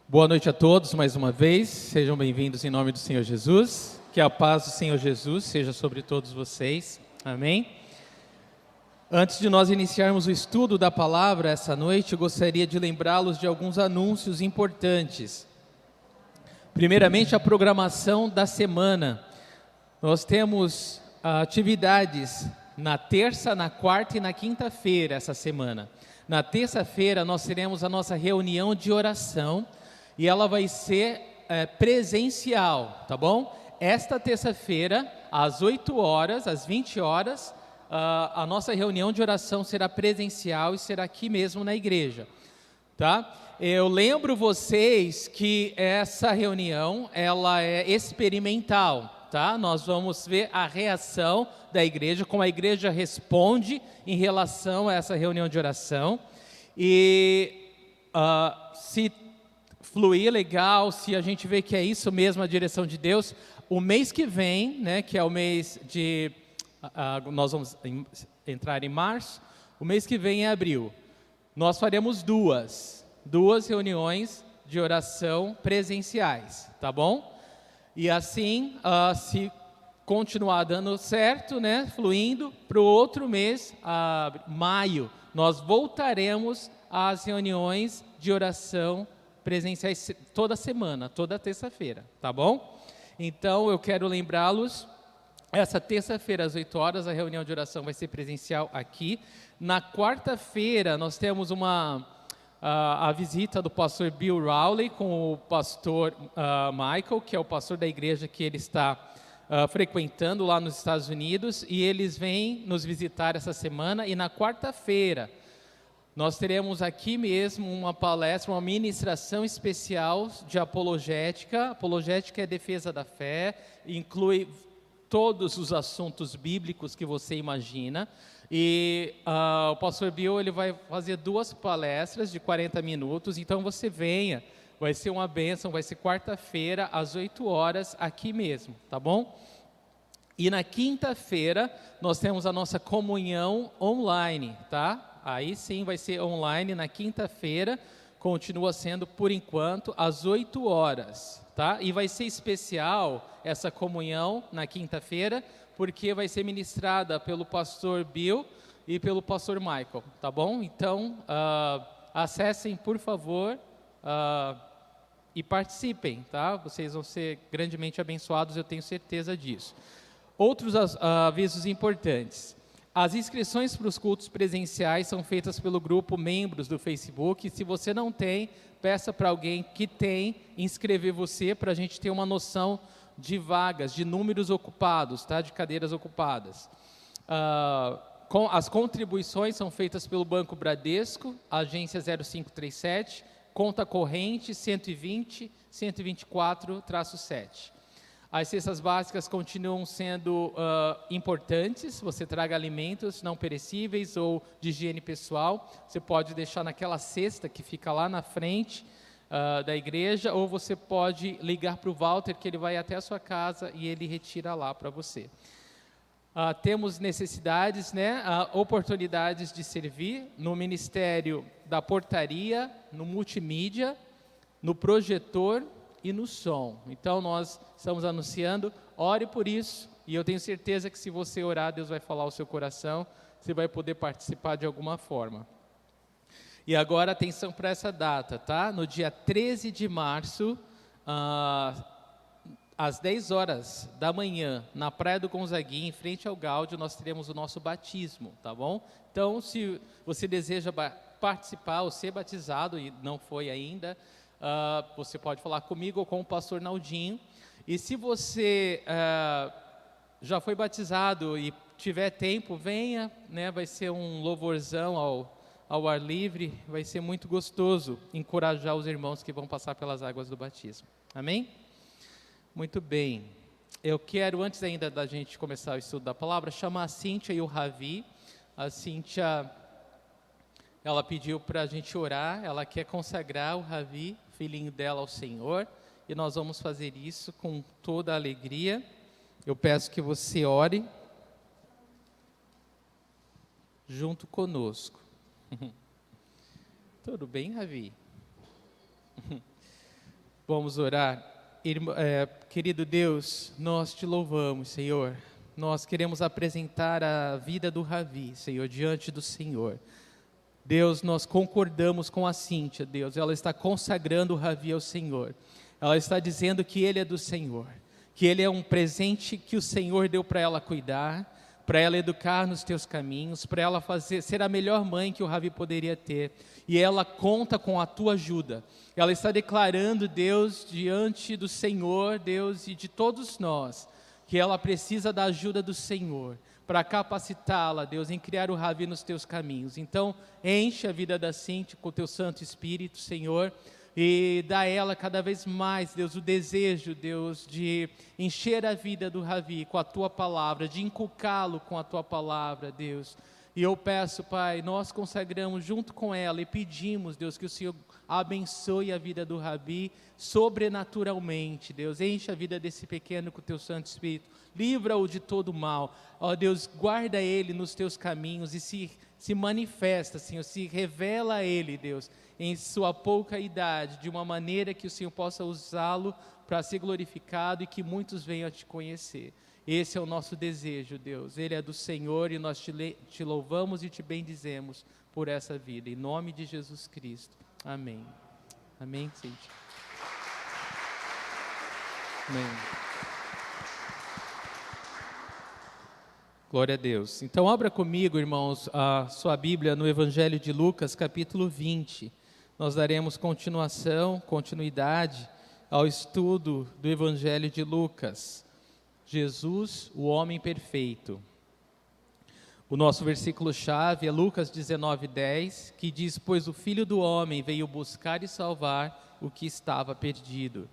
Boa noite a todos mais uma vez, sejam bem-vindos em nome do Senhor Jesus, que a paz do Senhor Jesus seja sobre todos vocês, amém? Antes de nós iniciarmos o estudo da palavra essa noite, eu gostaria de lembrá-los de alguns anúncios importantes. Primeiramente, a programação da semana. Nós temos atividades na terça, na quarta e na quinta-feira essa semana. Na terça-feira nós teremos a nossa reunião de oração e ela vai ser presencial, tá bom? Esta terça-feira, às 8 horas, às 20 horas, a nossa reunião de oração será presencial e será aqui mesmo na igreja, tá? Eu lembro vocês que essa reunião, ela é experimental, tá? Nós vamos ver a reação da igreja, como a igreja responde em relação a essa reunião de oração. E se fluir legal, se a gente vê que é isso mesmo a direção de Deus, o mês que vem, né, que é o mês de... nós vamos entrar em março, o mês que vem é abril. Nós faremos duas reuniões de oração presenciais, tá bom? E assim, se continuar dando certo, né, fluindo, para o outro mês, maio, nós voltaremos às reuniões de oração presenciais toda semana, toda terça-feira, tá bom? Então, eu quero lembrá-los, essa terça-feira às 8 horas, a reunião de oração vai ser presencial aqui. Na quarta-feira, nós temos a visita do pastor Bill Rowley com o pastor Michael, que é o pastor da igreja que ele está frequentando lá nos Estados Unidos, e eles vêm nos visitar essa semana. E na quarta-feira nós teremos aqui mesmo uma palestra, uma ministração especial de apologética. Apologética é defesa da fé, inclui todos os assuntos bíblicos que você imagina. E o pastor Bill, ele vai fazer 2 palestras de 40 minutos, então você venha, vai ser uma bênção, vai ser quarta-feira às 8 horas aqui mesmo, tá bom? E na quinta-feira nós temos a nossa comunhão online, tá? Aí sim vai ser online na quinta-feira, continua sendo por enquanto às 8 horas, tá? E vai ser especial essa comunhão na quinta-feira, porque vai ser ministrada pelo pastor Bill e pelo pastor Michael, tá bom? Então, acessem, por favor, e participem, tá? Vocês vão ser grandemente abençoados, eu tenho certeza disso. Outros avisos importantes. As inscrições para os cultos presenciais são feitas pelo grupo Membros do Facebook. Se você não tem, peça para alguém que tem inscrever você, para a gente ter uma noção de vagas, de números ocupados, tá? De cadeiras ocupadas. As contribuições são feitas pelo Banco Bradesco, agência 0537, conta corrente 120-124-7. As cestas básicas continuam sendo importantes. Você traga alimentos não perecíveis ou de higiene pessoal, você pode deixar naquela cesta que fica lá na frente da igreja, ou você pode ligar para o Walter, que ele vai até a sua casa e ele retira lá para você. Temos necessidades, né, oportunidades de servir no Ministério da Portaria, no Multimídia, no Projetor e no Som. Então nós estamos anunciando, ore por isso, e eu tenho certeza que se você orar, Deus vai falar ao seu coração, você vai poder participar de alguma forma. E agora atenção para essa data, tá? No dia 13 de março, às 10 horas da manhã, na Praia do Gonzaguinha, em frente ao Gáudio, nós teremos o nosso batismo, tá bom? Então, se você deseja participar ou ser batizado e não foi ainda, você pode falar comigo ou com o pastor Naldinho. E se você já foi batizado e tiver tempo, venha, né? Vai ser um louvorzão ao ar livre, vai ser muito gostoso encorajar os irmãos que vão passar pelas águas do batismo. Amém? Muito bem. Eu quero, antes ainda da gente começar o estudo da palavra, chamar a Cíntia e o Ravi. A Cíntia, ela pediu para a gente orar, ela quer consagrar o Ravi, filhinho dela, ao Senhor, e nós vamos fazer isso com toda a alegria. Eu peço que você ore junto conosco. Tudo bem, Ravi? Vamos orar. Querido Deus, nós te louvamos, Senhor. Nós queremos apresentar a vida do Ravi, Senhor, diante do Senhor. Deus, nós concordamos com a Cíntia, Deus. Ela está consagrando o Ravi ao Senhor. Ela está dizendo que ele é do Senhor, que ele é um presente que o Senhor deu para ela cuidar, para ela educar nos teus caminhos, para ela ser a melhor mãe que o Ravi poderia ter. E ela conta com a tua ajuda. Ela está declarando, Deus, diante do Senhor, Deus, e de todos nós, que ela precisa da ajuda do Senhor, para capacitá-la, Deus, em criar o Ravi nos teus caminhos. Então, enche a vida da Cíntia com o teu Santo Espírito, Senhor, e dá a ela cada vez mais, Deus, o desejo, Deus, de encher a vida do Ravi com a tua palavra, de inculcá-lo com a tua palavra, Deus. E eu peço, Pai, nós consagramos junto com ela e pedimos, Deus, que o Senhor abençoe a vida do Ravi sobrenaturalmente, Deus. Enche a vida desse pequeno com o teu Santo Espírito. Livra-o de todo mal. Ó Deus, guarda ele nos teus caminhos e se manifesta, Senhor, se revela a ele, Deus, em sua pouca idade, de uma maneira que o Senhor possa usá-lo para ser glorificado e que muitos venham a te conhecer. Esse é o nosso desejo, Deus. Ele é do Senhor e nós te louvamos e te bendizemos por essa vida. Em nome de Jesus Cristo. Amém. Amém, Cíntia. Amém. Glória a Deus. Então, abra comigo, irmãos, a sua Bíblia no Evangelho de Lucas, capítulo 20. Nós daremos continuidade ao estudo do Evangelho de Lucas. Jesus, o homem perfeito. O nosso versículo-chave é Lucas 19:10, que diz: pois o Filho do Homem veio buscar e salvar o que estava perdido.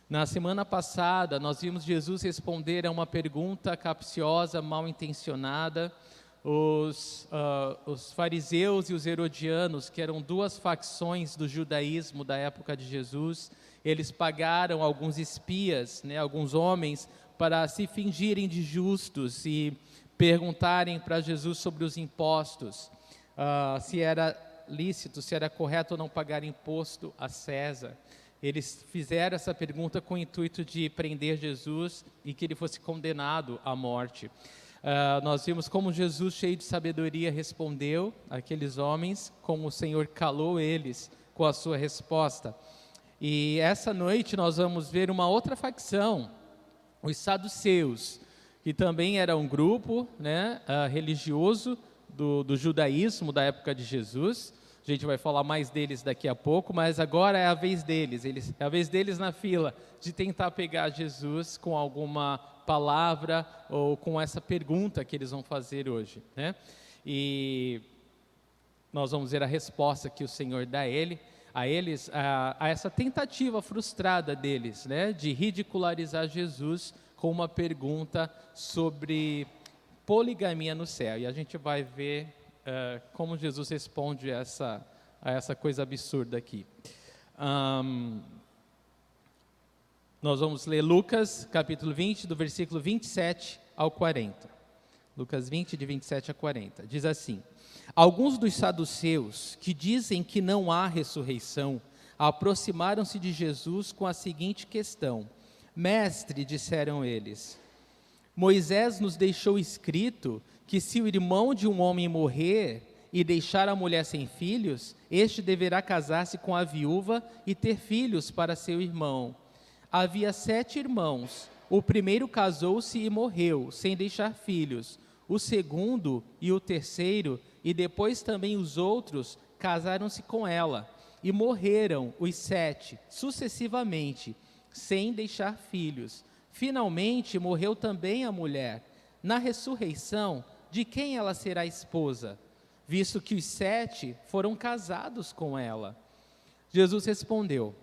Na semana passada, nós vimos Jesus responder a uma pergunta capciosa, mal intencionada. Os fariseus e os herodianos, que eram duas facções do judaísmo da época de Jesus, eles pagaram alguns espias, alguns homens, para se fingirem de justos e perguntarem para Jesus sobre os impostos, se era lícito, se era correto ou não pagar imposto a César. Eles fizeram essa pergunta com o intuito de prender Jesus e que ele fosse condenado à morte. Nós vimos como Jesus, cheio de sabedoria, respondeu àqueles homens, como o Senhor calou eles com a sua resposta. E essa noite nós vamos ver uma outra facção, os saduceus, que também era um grupo religioso do judaísmo da época de Jesus. A gente vai falar mais deles daqui a pouco, mas agora é a vez deles, é a vez deles na fila, de tentar pegar Jesus com alguma palavra ou com essa pergunta que eles vão fazer hoje, E nós vamos ver a resposta que o Senhor dá a eles, a essa tentativa frustrada deles, de ridicularizar Jesus com uma pergunta sobre poligamia no céu. E a gente vai ver como Jesus responde a essa coisa absurda aqui. Nós vamos ler Lucas, capítulo 20, do versículo 27 ao 40. Lucas 20, de 27 a 40. Diz assim: alguns dos saduceus, que dizem que não há ressurreição, aproximaram-se de Jesus com a seguinte questão: mestre, disseram eles, Moisés nos deixou escrito que se o irmão de um homem morrer e deixar a mulher sem filhos, este deverá casar-se com a viúva e ter filhos para seu irmão. Havia 7 irmãos. O primeiro casou-se e morreu, sem deixar filhos. O segundo e o terceiro, e depois também os outros, casaram-se com ela. E morreram os 7, sucessivamente, sem deixar filhos. Finalmente morreu também a mulher. Na ressurreição, de quem ela será esposa, visto que os 7 foram casados com ela? Jesus respondeu: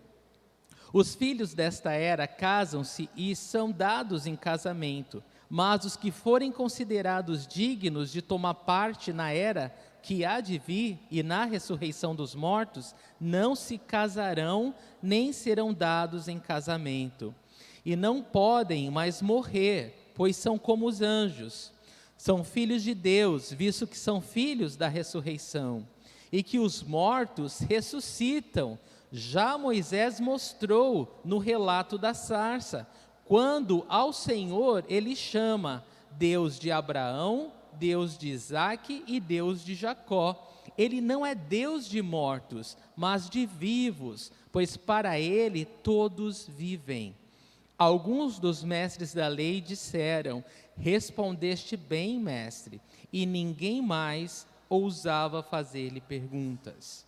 os filhos desta era casam-se e são dados em casamento, mas os que forem considerados dignos de tomar parte na era que há de vir e na ressurreição dos mortos, não se casarão nem serão dados em casamento. E não podem mais morrer, pois são como os anjos. São filhos de Deus, visto que são filhos da ressurreição. E que os mortos ressuscitam, já Moisés mostrou no relato da sarça, quando ao Senhor ele chama Deus de Abraão, Deus de Isaque e Deus de Jacó. Ele não é Deus de mortos, mas de vivos, pois para ele todos vivem. Alguns dos mestres da lei disseram: respondeste bem, mestre, e ninguém mais ousava fazer-lhe perguntas.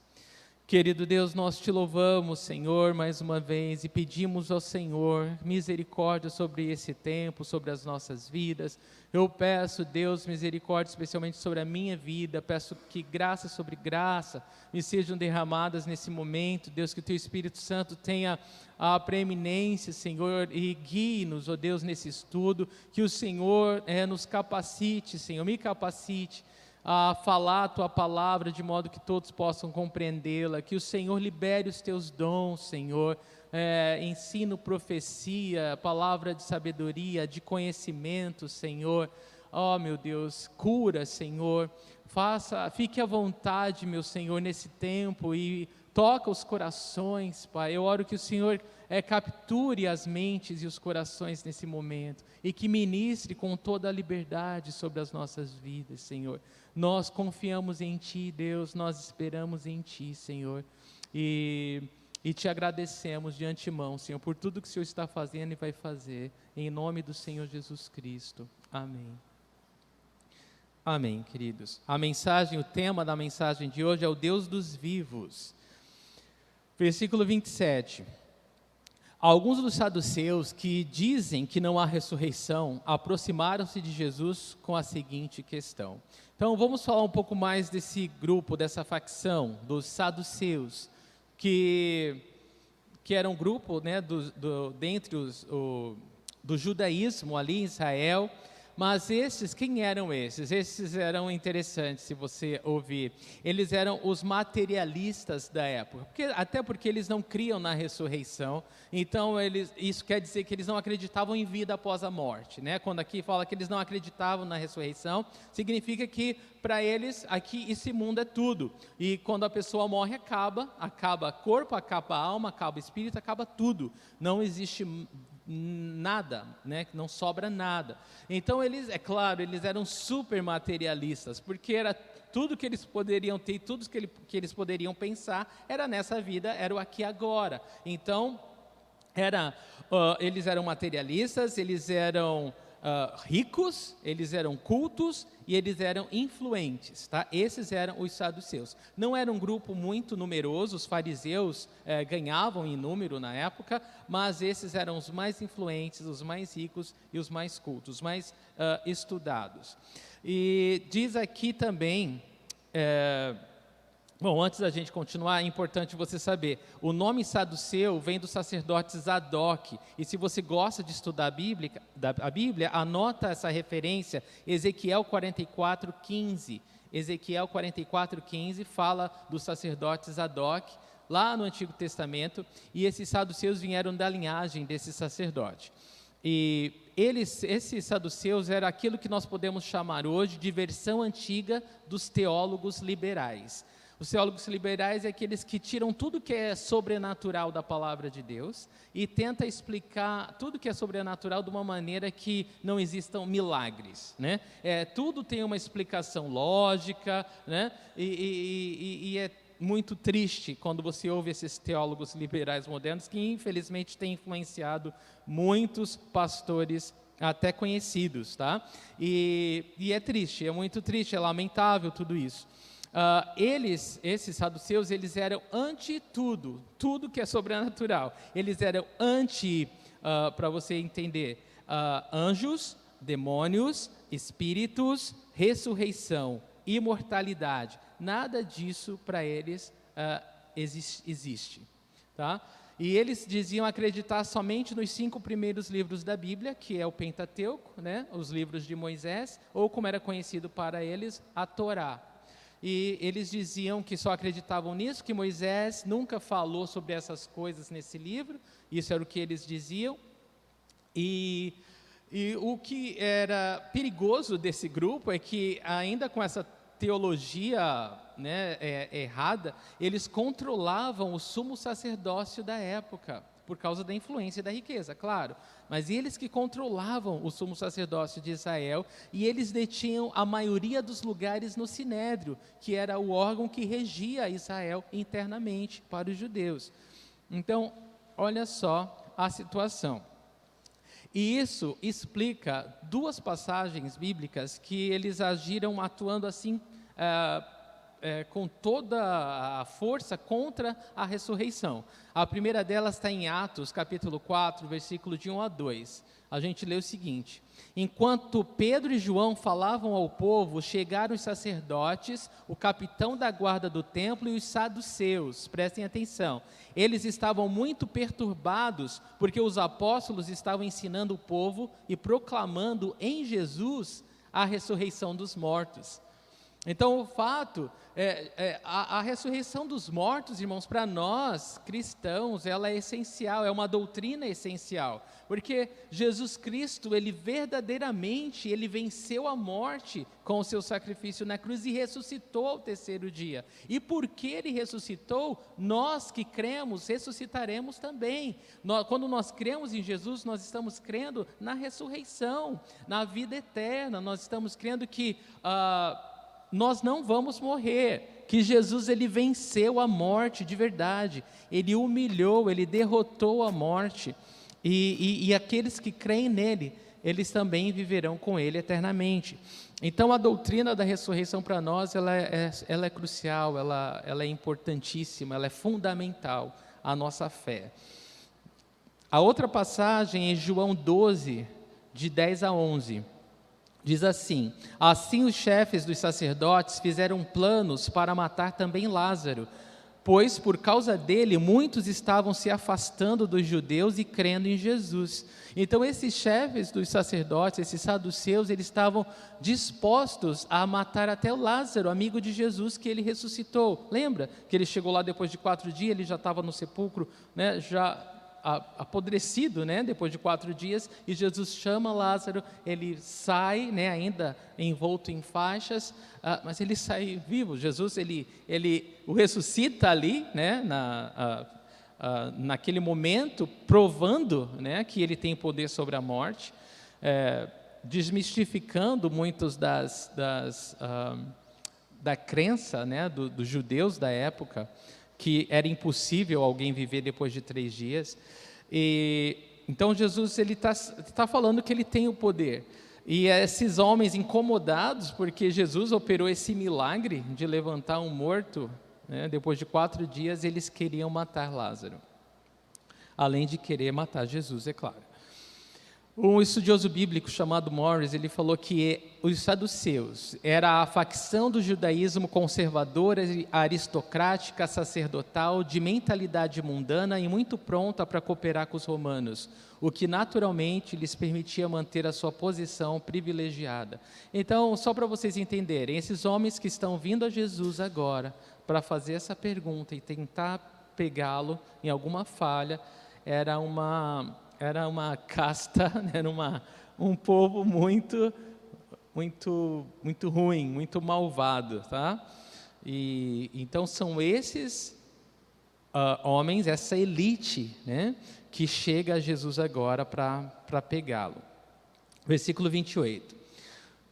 Querido Deus, nós te louvamos, Senhor, mais uma vez, e pedimos ao Senhor misericórdia sobre esse tempo, sobre as nossas vidas. Eu peço, Deus, misericórdia especialmente sobre a minha vida, peço que graça sobre graça me sejam derramadas nesse momento, Deus, que o Teu Espírito Santo tenha a preeminência, Senhor, e guie-nos, ó Deus, nesse estudo, que o Senhor nos capacite, Senhor, me capacite a falar a Tua palavra de modo que todos possam compreendê-la, que o Senhor libere os Teus dons, Senhor, ensino, profecia, palavra de sabedoria, de conhecimento, Senhor, ó meu Deus, cura, Senhor, fique à vontade, meu Senhor, nesse tempo e toca os corações, Pai. Eu oro que o Senhor capture as mentes e os corações nesse momento e que ministre com toda a liberdade sobre as nossas vidas, Senhor. Nós confiamos em Ti, Deus, nós esperamos em Ti, Senhor, e Te agradecemos de antemão, Senhor, por tudo que o Senhor está fazendo e vai fazer, em nome do Senhor Jesus Cristo. Amém. Amém, queridos. O tema da mensagem de hoje é o Deus dos vivos. Versículo 27. Alguns dos saduceus que dizem que não há ressurreição aproximaram-se de Jesus com a seguinte questão. Então vamos falar um pouco mais desse grupo, dessa facção dos saduceus, que era um grupo, né, dentre do judaísmo ali em Israel. Mas quem eram esses? Esses eram interessantes, se você ouvir. Eles eram os materialistas da época, até porque eles não criam na ressurreição. Então, isso quer dizer que eles não acreditavam em vida após a morte, né? Quando aqui fala que eles não acreditavam na ressurreição, significa que para eles aqui esse mundo é tudo. E quando a pessoa morre, acaba corpo, acaba alma, acaba espírito, acaba tudo. Não existe nada, né? Não sobra nada. Então eles eram super materialistas, porque era tudo que eles poderiam ter, tudo que eles poderiam pensar era nessa vida, era o aqui e agora. Então eles eram materialistas, eles eram ricos, eles eram cultos e eles eram influentes, tá? Esses eram os saduceus. Não era um grupo muito numeroso, os fariseus ganhavam em número na época, mas esses eram os mais influentes, os mais ricos e os mais cultos, os mais estudados. E diz aqui também... Bom, antes da gente continuar, é importante você saber, o nome saduceu vem do sacerdote Zadok, e se você gosta de estudar a Bíblia, anota essa referência, Ezequiel 44:15. Ezequiel 44:15 fala do sacerdote Zadok, lá no Antigo Testamento, e esses saduceus vieram da linhagem desse sacerdote. E esses saduceus eram aquilo que nós podemos chamar hoje de versão antiga dos teólogos liberais. Os teólogos liberais é aqueles que tiram tudo que é sobrenatural da palavra de Deus e tenta explicar tudo que é sobrenatural de uma maneira que não existam milagres, né? Tudo tem uma explicação lógica, né? E é muito triste quando você ouve esses teólogos liberais modernos que infelizmente têm influenciado muitos pastores até conhecidos, tá? E é triste, é muito triste, é lamentável tudo isso. Esses saduceus, eles eram anti tudo que é sobrenatural. Eles eram anti, para você entender, anjos, demônios, espíritos, ressurreição, imortalidade. Nada disso para eles existe, tá? E eles diziam acreditar somente nos 5 primeiros livros da Bíblia, que é o Pentateuco, né? Os livros de Moisés, ou como era conhecido para eles, a Torá. E eles diziam que só acreditavam nisso, que Moisés nunca falou sobre essas coisas nesse livro, isso era o que eles diziam. E o que era perigoso desse grupo é que, ainda com essa teologia né, errada, eles controlavam o sumo sacerdócio da época, por causa da influência e da riqueza, claro. Mas eles que controlavam o sumo sacerdócio de Israel, e eles detinham a maioria dos lugares no Sinédrio, que era o órgão que regia Israel internamente para os judeus. Então, olha só a situação. E isso explica duas passagens bíblicas que eles agiram atuando assim, com toda a força contra a ressurreição. A primeira delas está em Atos, capítulo 4, versículo de 1 a 2. A gente lê o seguinte: enquanto Pedro e João falavam ao povo, chegaram os sacerdotes, o capitão da guarda do templo e os saduceus. Prestem atenção. Eles estavam muito perturbados, porque os apóstolos estavam ensinando o povo e proclamando em Jesus a ressurreição dos mortos. Então, o fato, a ressurreição dos mortos, irmãos, para nós cristãos, ela é essencial, é uma doutrina essencial, porque Jesus Cristo, ele verdadeiramente, ele venceu a morte com o seu sacrifício na cruz e ressuscitou ao terceiro dia. E porque ele ressuscitou, nós que cremos, ressuscitaremos também. Quando nós cremos em Jesus, nós estamos crendo na ressurreição, na vida eterna, nós estamos crendo que nós não vamos morrer, que Jesus ele venceu a morte de verdade, ele humilhou, ele derrotou a morte, e aqueles que creem nele, eles também viverão com ele eternamente. Então a doutrina da ressurreição para nós, ela é crucial, ela é importantíssima, ela é fundamental à nossa fé. A outra passagem é João 12, de 10 a 11. Diz assim: assim os chefes dos sacerdotes fizeram planos para matar também Lázaro, pois por causa dele muitos estavam se afastando dos judeus e crendo em Jesus. Então esses chefes dos sacerdotes, esses saduceus, eles estavam dispostos a matar até o Lázaro, amigo de Jesus, que ele ressuscitou. Lembra que ele chegou lá depois de 4 dias, ele já estava no sepulcro, né, já apodrecido, né, depois de 4 dias, e Jesus chama Lázaro, ele sai, né, ainda envolto em faixas, mas ele sai vivo. Jesus, ele o ressuscita ali, né, naquele momento, provando, né, que ele tem poder sobre a morte, desmistificando muitos da crença, né, dos judeus da época, que era impossível alguém viver depois de 3 dias. E então Jesus ele tá falando que ele tem o poder. E esses homens incomodados, porque Jesus operou esse milagre de levantar um morto, né, depois de 4 dias, eles queriam matar Lázaro. Além de querer matar Jesus, é claro. Um estudioso bíblico chamado Morris, ele falou que os saduceus era a facção do judaísmo conservadora, aristocrática, sacerdotal, de mentalidade mundana e muito pronta para cooperar com os romanos, o que naturalmente lhes permitia manter a sua posição privilegiada. Então, só para vocês entenderem, esses homens que estão vindo a Jesus agora para fazer essa pergunta e tentar pegá-lo em alguma falha, era uma casta, era um povo muito ruim, muito malvado, tá? E então são esses homens, essa elite, né, que chega a Jesus agora para pegá-lo. Versículo 28.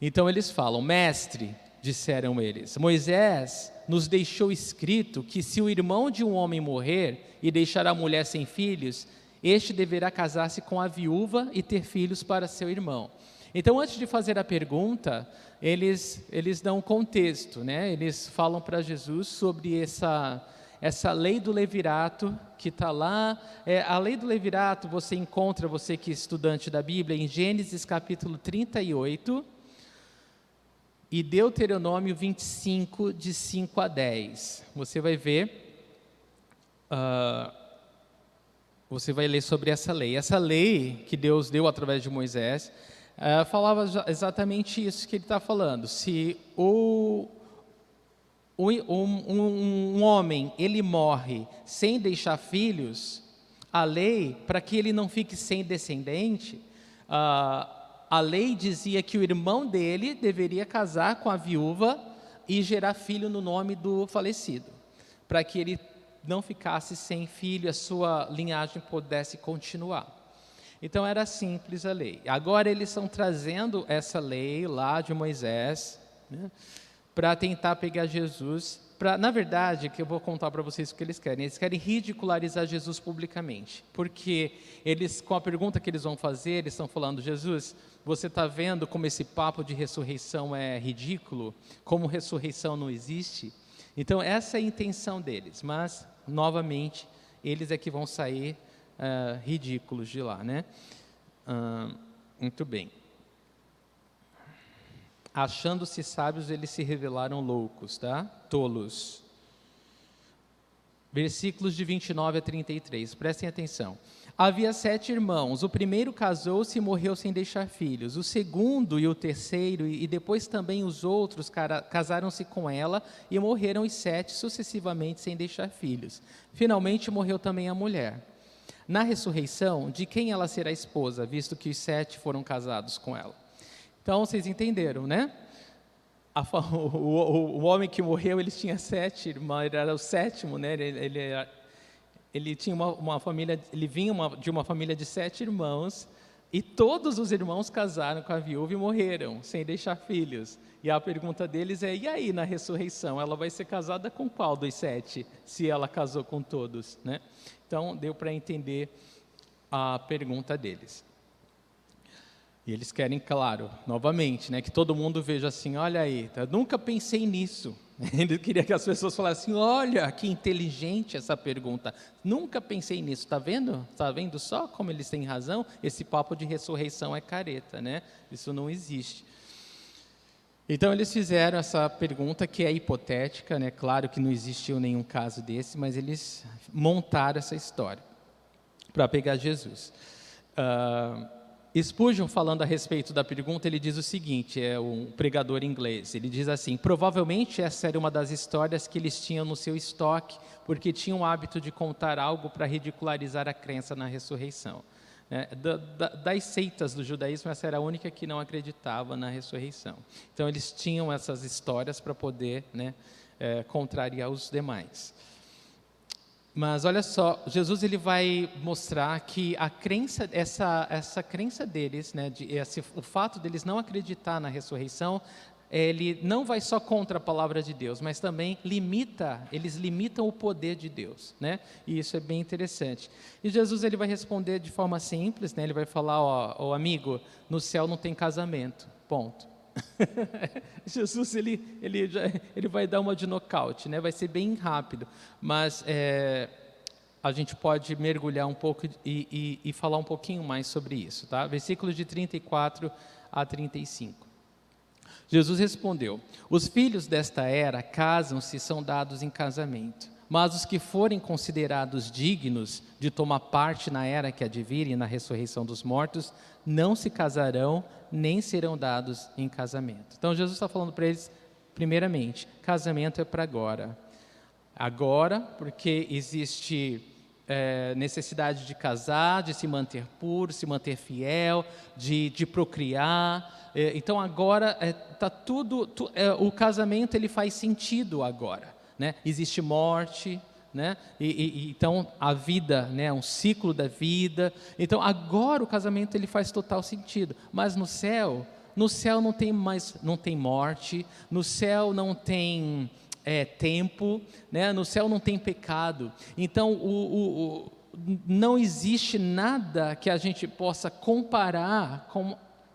Então eles falam: mestre, disseram eles, Moisés nos deixou escrito que se o irmão de um homem morrer e deixar a mulher sem filhos, este deverá casar-se com a viúva e ter filhos para seu irmão. Então, antes de fazer a pergunta, eles dão um contexto, né? Eles falam para Jesus sobre essa lei do levirato que está lá. A lei do levirato você encontra, você que é estudante da Bíblia, em Gênesis capítulo 38 e Deuteronômio 25, de 5 a 10. Você vai ver... Você vai ler sobre essa lei. Essa lei que Deus deu através de Moisés, falava exatamente isso que ele está falando. Se um homem, ele morre sem deixar filhos, a lei, para que ele não fique sem descendente, a lei dizia que o irmão dele deveria casar com a viúva e gerar filho no nome do falecido, para que ele não ficasse sem filho, a sua linhagem pudesse continuar. Então era simples a lei. Agora eles estão trazendo essa lei lá de Moisés, né, para tentar pegar Jesus. Na verdade, que eu vou contar para vocês o que eles querem ridicularizar Jesus publicamente, porque eles, com a pergunta que eles vão fazer, eles estão falando: Jesus, você está vendo como esse papo de ressurreição é ridículo? Como ressurreição não existe? Então essa é a intenção deles, mas, novamente, eles é que vão sair ridículos de lá, né? Muito bem. Achando-se sábios, eles se revelaram loucos, tá? Tolos. Versículos de 29 a 33, prestem atenção. Havia 7 irmãos, o primeiro casou-se e morreu sem deixar filhos, o segundo e o terceiro, e depois também os outros casaram-se com ela, e morreram os 7 sucessivamente sem deixar filhos. Finalmente morreu também a mulher. Na ressurreição, de quem ela será esposa, visto que os 7 foram casados com ela? Então, vocês entenderam, né? O homem que morreu, ele tinha 7 irmãos, ele era o 7º, né? Ele tinha uma família, ele vinha de uma família de 7 irmãos, e todos os irmãos casaram com a viúva e morreram, sem deixar filhos. E a pergunta deles é: e aí, na ressurreição, ela vai ser casada com qual dos 7, se ela casou com todos, né? Então, deu para entender a pergunta deles. E eles querem, claro, novamente, né, que todo mundo veja assim: olha aí, eu nunca pensei nisso. Ele queria que as pessoas falassem: olha, que inteligente essa pergunta. Nunca pensei nisso, está vendo? Está vendo só como eles têm razão? Esse papo de ressurreição é careta, né? Isso não existe. Então, eles fizeram essa pergunta, que é hipotética, né? Claro que não existiu nenhum caso desse, mas eles montaram essa história para pegar Jesus. Spurgeon, falando a respeito da pergunta, ele diz o seguinte, é um pregador inglês, ele diz assim: provavelmente essa era uma das histórias que eles tinham no seu estoque, porque tinham o hábito de contar algo para ridicularizar a crença na ressurreição. Das seitas do judaísmo, essa era a única que não acreditava na ressurreição. Então, eles tinham essas histórias para poder, né, contrariar os demais. Mas olha só, Jesus ele vai mostrar que a crença, essa crença deles, né, o fato deles não acreditar na ressurreição, ele não vai só contra a palavra de Deus, mas também eles limitam o poder de Deus, né? E isso é bem interessante. E Jesus ele vai responder de forma simples, né? Ele vai falar: ó, amigo, no céu não tem casamento, ponto. Jesus ele vai dar uma de nocaute, né? Vai ser bem rápido, mas a gente pode mergulhar um pouco e falar um pouquinho mais sobre isso, tá? Versículos de 34 a 35. Jesus respondeu: os filhos desta era casam-se e são dados em casamento, mas os que forem considerados dignos de tomar parte na era que há de vir e na ressurreição dos mortos, não se casarão, nem serão dados em casamento. Então Jesus está falando para eles, primeiramente, casamento é para agora. Agora, porque existe necessidade de casar, de se manter puro, se manter fiel, de procriar. Então agora está o casamento ele faz sentido agora, né? Existe morte, né? Então a vida, né? Um ciclo da vida. Então agora o casamento ele faz total sentido. Mas no céu não tem morte, no céu não tem tempo, né? No céu não tem pecado. Então não existe nada que a gente possa comparar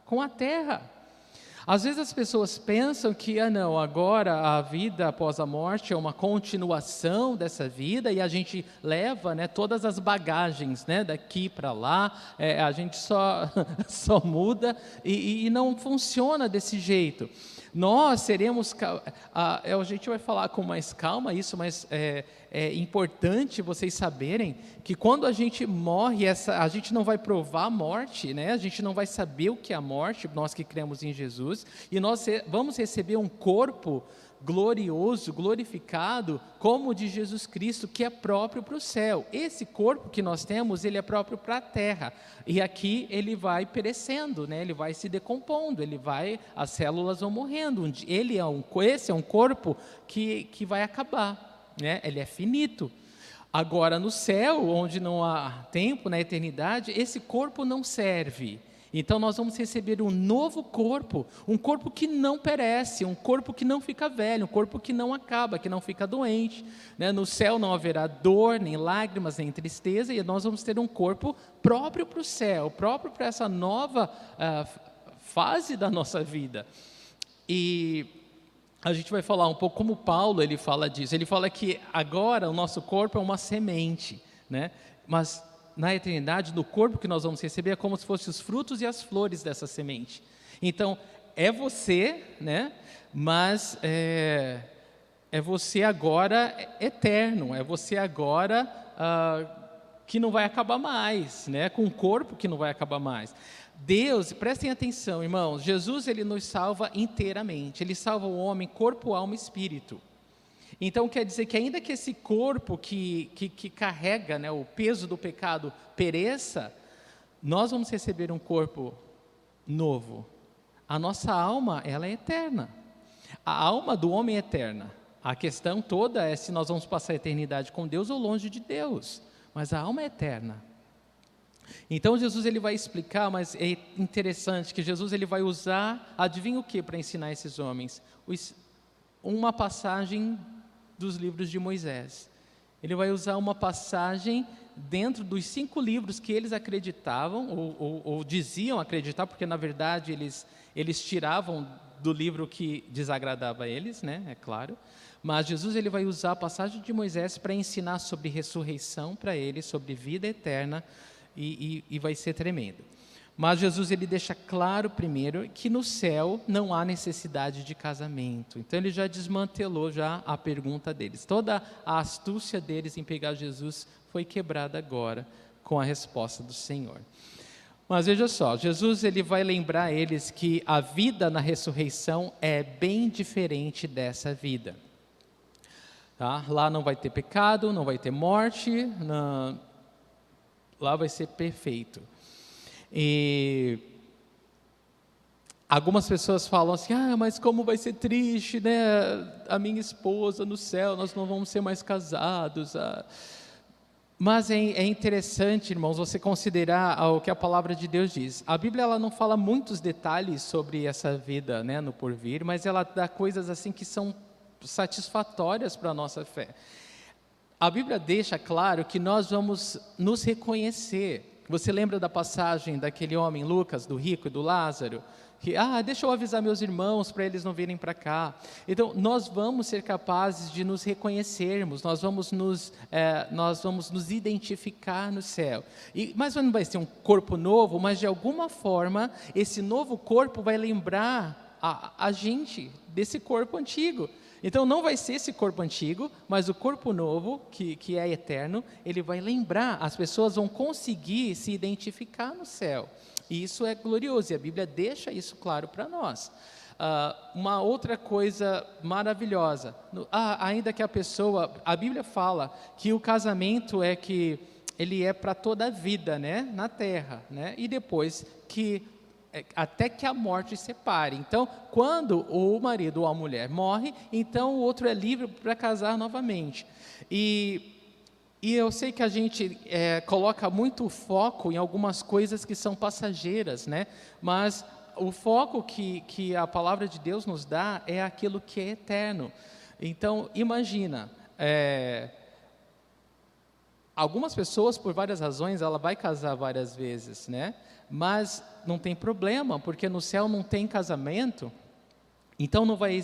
com a terra. Às vezes as pessoas pensam que não, agora a vida após a morte é uma continuação dessa vida e a gente leva, né, todas as bagagens, né, daqui para lá, a gente só muda e não funciona desse jeito. Nós seremos, a gente vai falar com mais calma isso, mas é importante vocês saberem que quando a gente morre, a gente não vai provar a morte, né? A gente não vai saber o que é a morte, nós que cremos em Jesus, e nós vamos receber um corpo glorioso, glorificado, como o de Jesus Cristo, que é próprio para o céu. Esse corpo que nós temos, ele é próprio para a terra, e aqui ele vai perecendo, né? Ele vai se decompondo, as células vão morrendo. Esse é um corpo que vai acabar, né? Ele é finito. Agora, no céu, onde não há tempo, na eternidade, esse corpo não serve. Então, nós vamos receber um novo corpo, um corpo que não perece, um corpo que não fica velho, um corpo que não acaba, que não fica doente, né? No céu não haverá dor, nem lágrimas, nem tristeza, e nós vamos ter um corpo próprio para o céu, próprio para essa nova fase da nossa vida. E a gente vai falar um pouco como Paulo ele fala disso. Ele fala que agora o nosso corpo é uma semente, né? Mas na eternidade, no corpo que nós vamos receber, é como se fossem os frutos e as flores dessa semente. Então, é você, né? Mas é você agora eterno, é você agora que não vai acabar mais, né? Com um corpo que não vai acabar mais. Deus, prestem atenção, irmãos, Jesus ele nos salva inteiramente, ele salva o homem, corpo, alma e espírito. Então quer dizer que ainda que esse corpo que carrega, né, o peso do pecado pereça, nós vamos receber um corpo novo. A nossa alma, ela é eterna. A alma do homem é eterna. A questão toda é se nós vamos passar a eternidade com Deus ou longe de Deus. Mas a alma é eterna. Então Jesus ele vai explicar, mas é interessante que Jesus ele vai usar, adivinha o que para ensinar esses homens? Uma passagem dos livros de Moisés. Ele vai usar uma passagem dentro dos 5 livros que eles acreditavam, ou diziam acreditar, porque na verdade eles tiravam do livro que desagradava a eles, né? É claro. Mas Jesus ele vai usar a passagem de Moisés para ensinar sobre ressurreição para eles, sobre vida eterna, e vai ser tremendo. Mas Jesus ele deixa claro primeiro que no céu não há necessidade de casamento. Então ele já desmantelou a pergunta deles. Toda a astúcia deles em pegar Jesus foi quebrada agora com a resposta do Senhor. Mas veja só, Jesus ele vai lembrar eles que a vida na ressurreição é bem diferente dessa vida. Tá? Lá não vai ter pecado, não vai ter morte, lá vai ser perfeito. E algumas pessoas falam assim, mas como vai ser triste, né? A minha esposa no céu, nós não vamos ser mais casados. Mas é interessante, irmãos, você considerar o que a palavra de Deus diz. A Bíblia ela não fala muitos detalhes sobre essa vida, né, no porvir, mas ela dá coisas assim que são satisfatórias para a nossa fé. A Bíblia deixa claro que nós vamos nos reconhecer. Você lembra da passagem daquele homem, Lucas, do rico e do Lázaro? Que, deixa eu avisar meus irmãos para eles não virem para cá. Então, nós vamos ser capazes de nos reconhecermos, nós vamos nos identificar no céu. Mas não vai ser um corpo novo, mas de alguma forma, esse novo corpo vai lembrar a gente desse corpo antigo. Então não vai ser esse corpo antigo, mas o corpo novo, que é eterno, ele vai lembrar, as pessoas vão conseguir se identificar no céu. E isso é glorioso, e a Bíblia deixa isso claro para nós. Uma outra coisa maravilhosa, ainda que a Bíblia fala que o casamento ele é para toda a vida, né, na terra, né, e depois até que a morte separe. Então, quando o marido ou a mulher morre, então o outro é livre para casar novamente. E eu sei que a gente coloca muito foco em algumas coisas que são passageiras, né? Mas o foco que a palavra de Deus nos dá é aquilo que é eterno. Então, imagina, algumas pessoas, por várias razões, ela vai casar várias vezes, né? Mas não tem problema, porque no céu não tem casamento, então não vai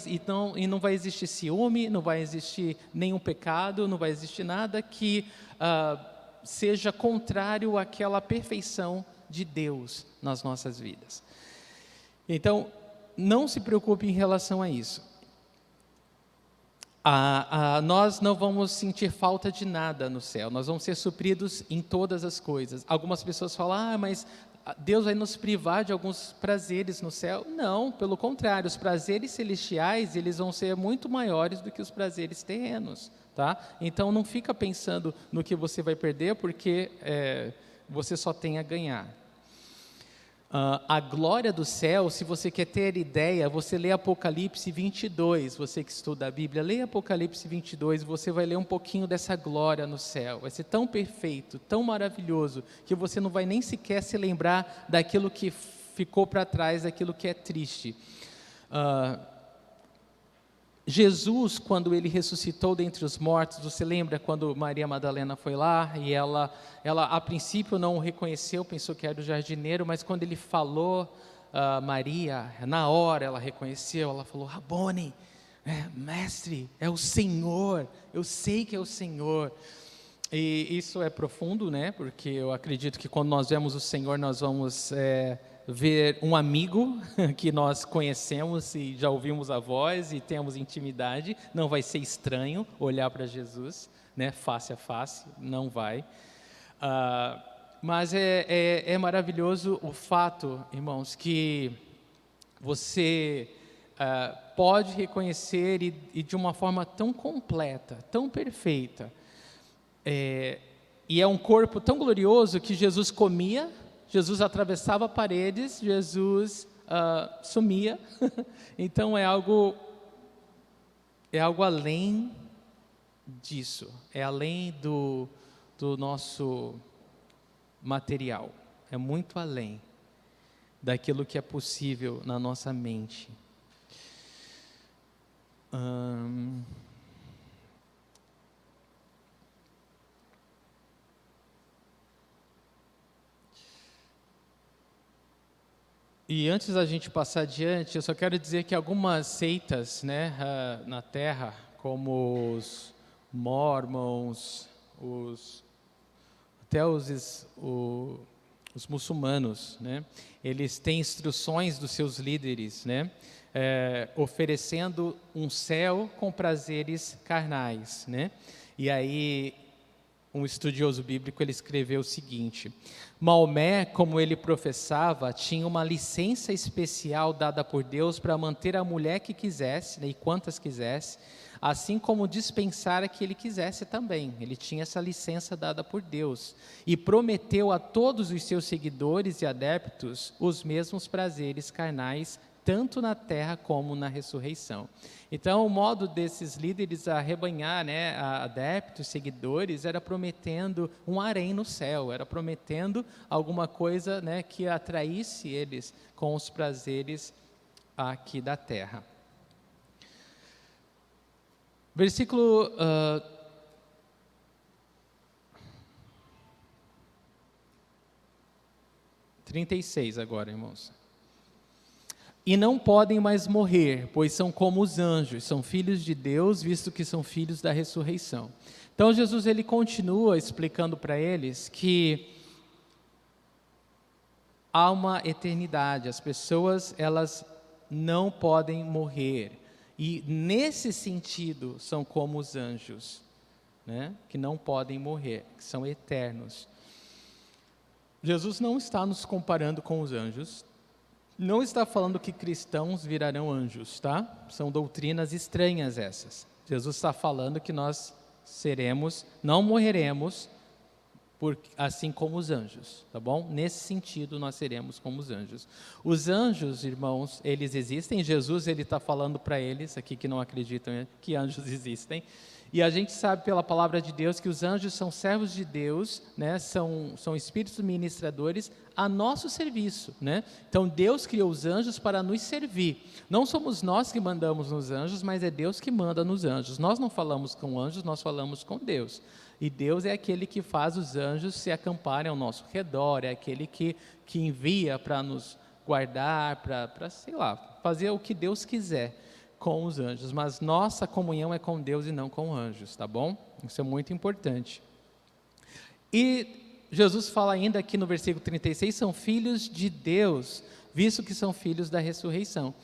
existir ciúme, não vai existir nenhum pecado, não vai existir nada que seja contrário àquela perfeição de Deus nas nossas vidas. Então, não se preocupe em relação a isso. Nós não vamos sentir falta de nada no céu, nós vamos ser supridos em todas as coisas. Algumas pessoas falam, mas Deus vai nos privar de alguns prazeres no céu. Não, pelo contrário, os prazeres celestiais, eles vão ser muito maiores do que os prazeres terrenos, tá? Então não fica pensando no que você vai perder, porque você só tem a ganhar. A glória do céu, se você quer ter ideia, você lê Apocalipse 22, você que estuda a Bíblia, lê Apocalipse 22, você vai ler um pouquinho dessa glória no céu. Vai ser tão perfeito, tão maravilhoso, que você não vai nem sequer se lembrar daquilo que ficou para trás, daquilo que é triste. Jesus, quando ele ressuscitou dentre os mortos, você lembra quando Maria Madalena foi lá e ela a princípio não o reconheceu, pensou que era o jardineiro, mas quando ele falou, Maria, na hora ela reconheceu, ela falou, Rabone, mestre, é o Senhor, eu sei que é o Senhor. E isso é profundo, né? Porque eu acredito que quando nós vemos o Senhor, nós vamos ver um amigo que nós conhecemos e já ouvimos a voz e temos intimidade. Não vai ser estranho olhar para Jesus, né? Face a face, não vai. Mas é maravilhoso o fato, irmãos, que você pode reconhecer e de uma forma tão completa, tão perfeita. E é um corpo tão glorioso que Jesus comia, Jesus atravessava paredes, Jesus sumia. Então é algo além disso, é além do nosso material, é muito além daquilo que é possível na nossa mente. E antes da gente passar adiante, eu só quero dizer que algumas seitas, né, na Terra, como os Mormons, até os muçulmanos, né, eles têm instruções dos seus líderes, né, oferecendo um céu com prazeres carnais, né. E aí um estudioso bíblico, ele escreveu o seguinte: Maomé, como ele professava, tinha uma licença especial dada por Deus para manter a mulher que quisesse, né, e quantas quisesse, assim como dispensar a que ele quisesse também. Ele tinha essa licença dada por Deus e prometeu a todos os seus seguidores e adeptos os mesmos prazeres carnais, tanto na terra como na ressurreição. Então, o modo desses líderes arrebanhar, né, adeptos, seguidores, era prometendo um harém no céu, era prometendo alguma coisa, né, que atraísse eles com os prazeres aqui da terra. Versículo 36 agora, irmãos. E não podem mais morrer, pois são como os anjos, são filhos de Deus, visto que são filhos da ressurreição. Então Jesus, ele continua explicando para eles que há uma eternidade, as pessoas, elas não podem morrer, e nesse sentido são como os anjos, né? Que não podem morrer, que são eternos. Jesus não está nos comparando com os anjos, não está falando que cristãos virarão anjos, tá? São doutrinas estranhas essas. Jesus está falando que nós não morreremos, assim como os anjos, tá bom? Nesse sentido, nós seremos como os anjos. Os anjos, irmãos, eles existem. Jesus, ele está falando para eles, aqui que não acreditam que anjos existem. E a gente sabe pela palavra de Deus que os anjos são servos de Deus, né? São espíritos ministradores a nosso serviço, né? Então Deus criou os anjos para nos servir. Não somos nós que mandamos nos anjos, mas é Deus que manda nos anjos. Nós não falamos com anjos, nós falamos com Deus. E Deus é aquele que faz os anjos se acamparem ao nosso redor, é aquele que envia para nos guardar, para sei lá, fazer o que Deus quiser com os anjos, mas nossa comunhão é com Deus e não com anjos, tá bom? Isso é muito importante. E Jesus fala ainda aqui no versículo 36, são filhos de Deus, visto que são filhos da ressurreição.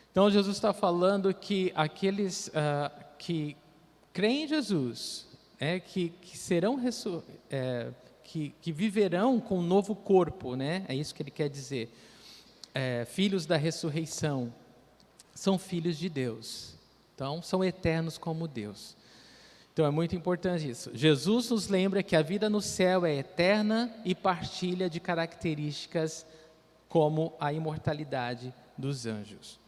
Então Jesus está falando que aqueles que creem em Jesus, que serão que viverão com um novo corpo, né? É isso que ele quer dizer. Filhos da ressurreição são filhos de Deus, então são eternos como Deus. Então é muito importante isso. Jesus nos lembra que a vida no céu é eterna e partilha de características como a imortalidade dos anjos.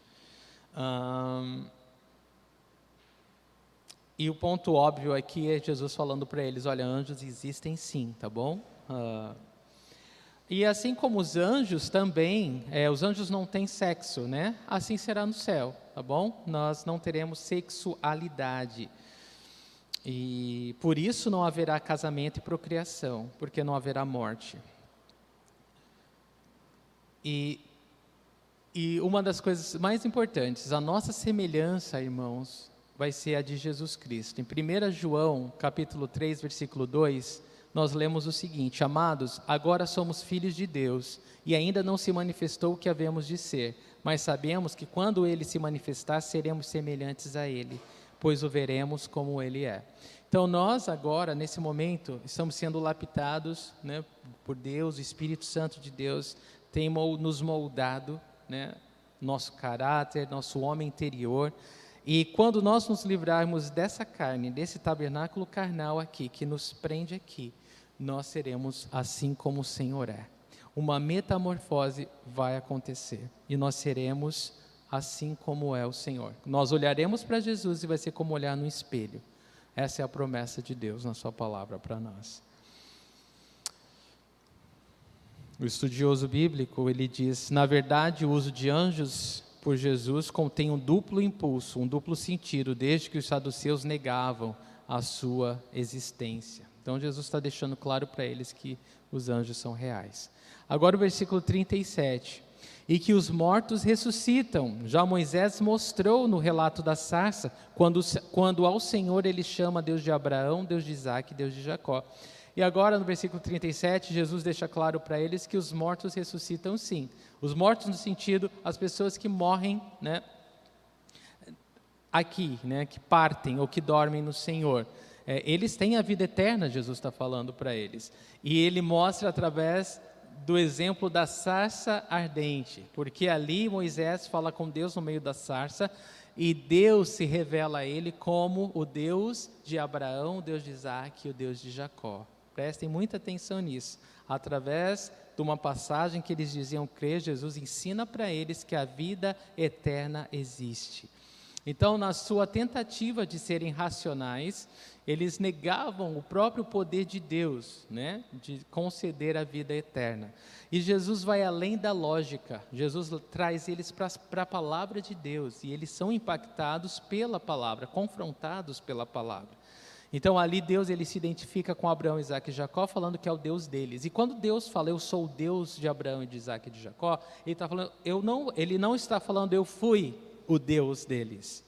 E o ponto óbvio aqui é Jesus falando para eles, olha, anjos existem sim, tá bom? E assim como os anjos também, os anjos não têm sexo, né? Assim será no céu, tá bom? Nós não teremos sexualidade. E por isso não haverá casamento e procriação, porque não haverá morte. E uma das coisas mais importantes, a nossa semelhança, irmãos, vai ser a de Jesus Cristo. Em 1 João, capítulo 3, versículo 2, nós lemos o seguinte: amados, agora somos filhos de Deus, e ainda não se manifestou o que havemos de ser, mas sabemos que quando Ele se manifestar, seremos semelhantes a Ele, pois o veremos como Ele é. Então nós agora, nesse momento, estamos sendo lapitados, né, por Deus, o Espírito Santo de Deus tem nos moldado, né, nosso caráter, nosso homem interior, e quando nós nos livrarmos dessa carne, desse tabernáculo carnal aqui, que nos prende aqui, nós seremos assim como o Senhor é. Uma metamorfose vai acontecer, e nós seremos assim como é o Senhor. Nós olharemos para Jesus e vai ser como olhar no espelho. Essa é a promessa de Deus na sua palavra para nós. O estudioso bíblico, ele diz, na verdade, o uso de anjos por Jesus contém um duplo impulso, um duplo sentido, desde que os saduceus negavam a sua existência. Então, Jesus está deixando claro para eles que os anjos são reais. Agora o versículo 37. E que os mortos ressuscitam. Já Moisés mostrou no relato da sarça, quando ao Senhor ele chama Deus de Abraão, Deus de Isaac e Deus de Jacó. E agora no versículo 37, Jesus deixa claro para eles que os mortos ressuscitam sim. Os mortos no sentido, as pessoas que morrem, né, aqui, né, que partem ou que dormem no Senhor. Eles têm a vida eterna, Jesus está falando para eles. E ele mostra através do exemplo da sarça ardente, porque ali Moisés fala com Deus no meio da sarça, e Deus se revela a ele como o Deus de Abraão, o Deus de Isaac e o Deus de Jacó. Prestem muita atenção nisso. Através de uma passagem que eles diziam crer, Jesus ensina para eles que a vida eterna existe. Então, na sua tentativa de serem racionais, eles negavam o próprio poder de Deus, né, de conceder a vida eterna. E Jesus vai além da lógica, Jesus traz eles para a palavra de Deus, e eles são impactados pela palavra, confrontados pela palavra. Então ali Deus ele se identifica com Abraão, Isaac e Jacó, falando que é o Deus deles. E quando Deus fala, eu sou o Deus de Abraão e de Isaac e de Jacó, ele está falando, ele não está falando, eu fui o Deus deles.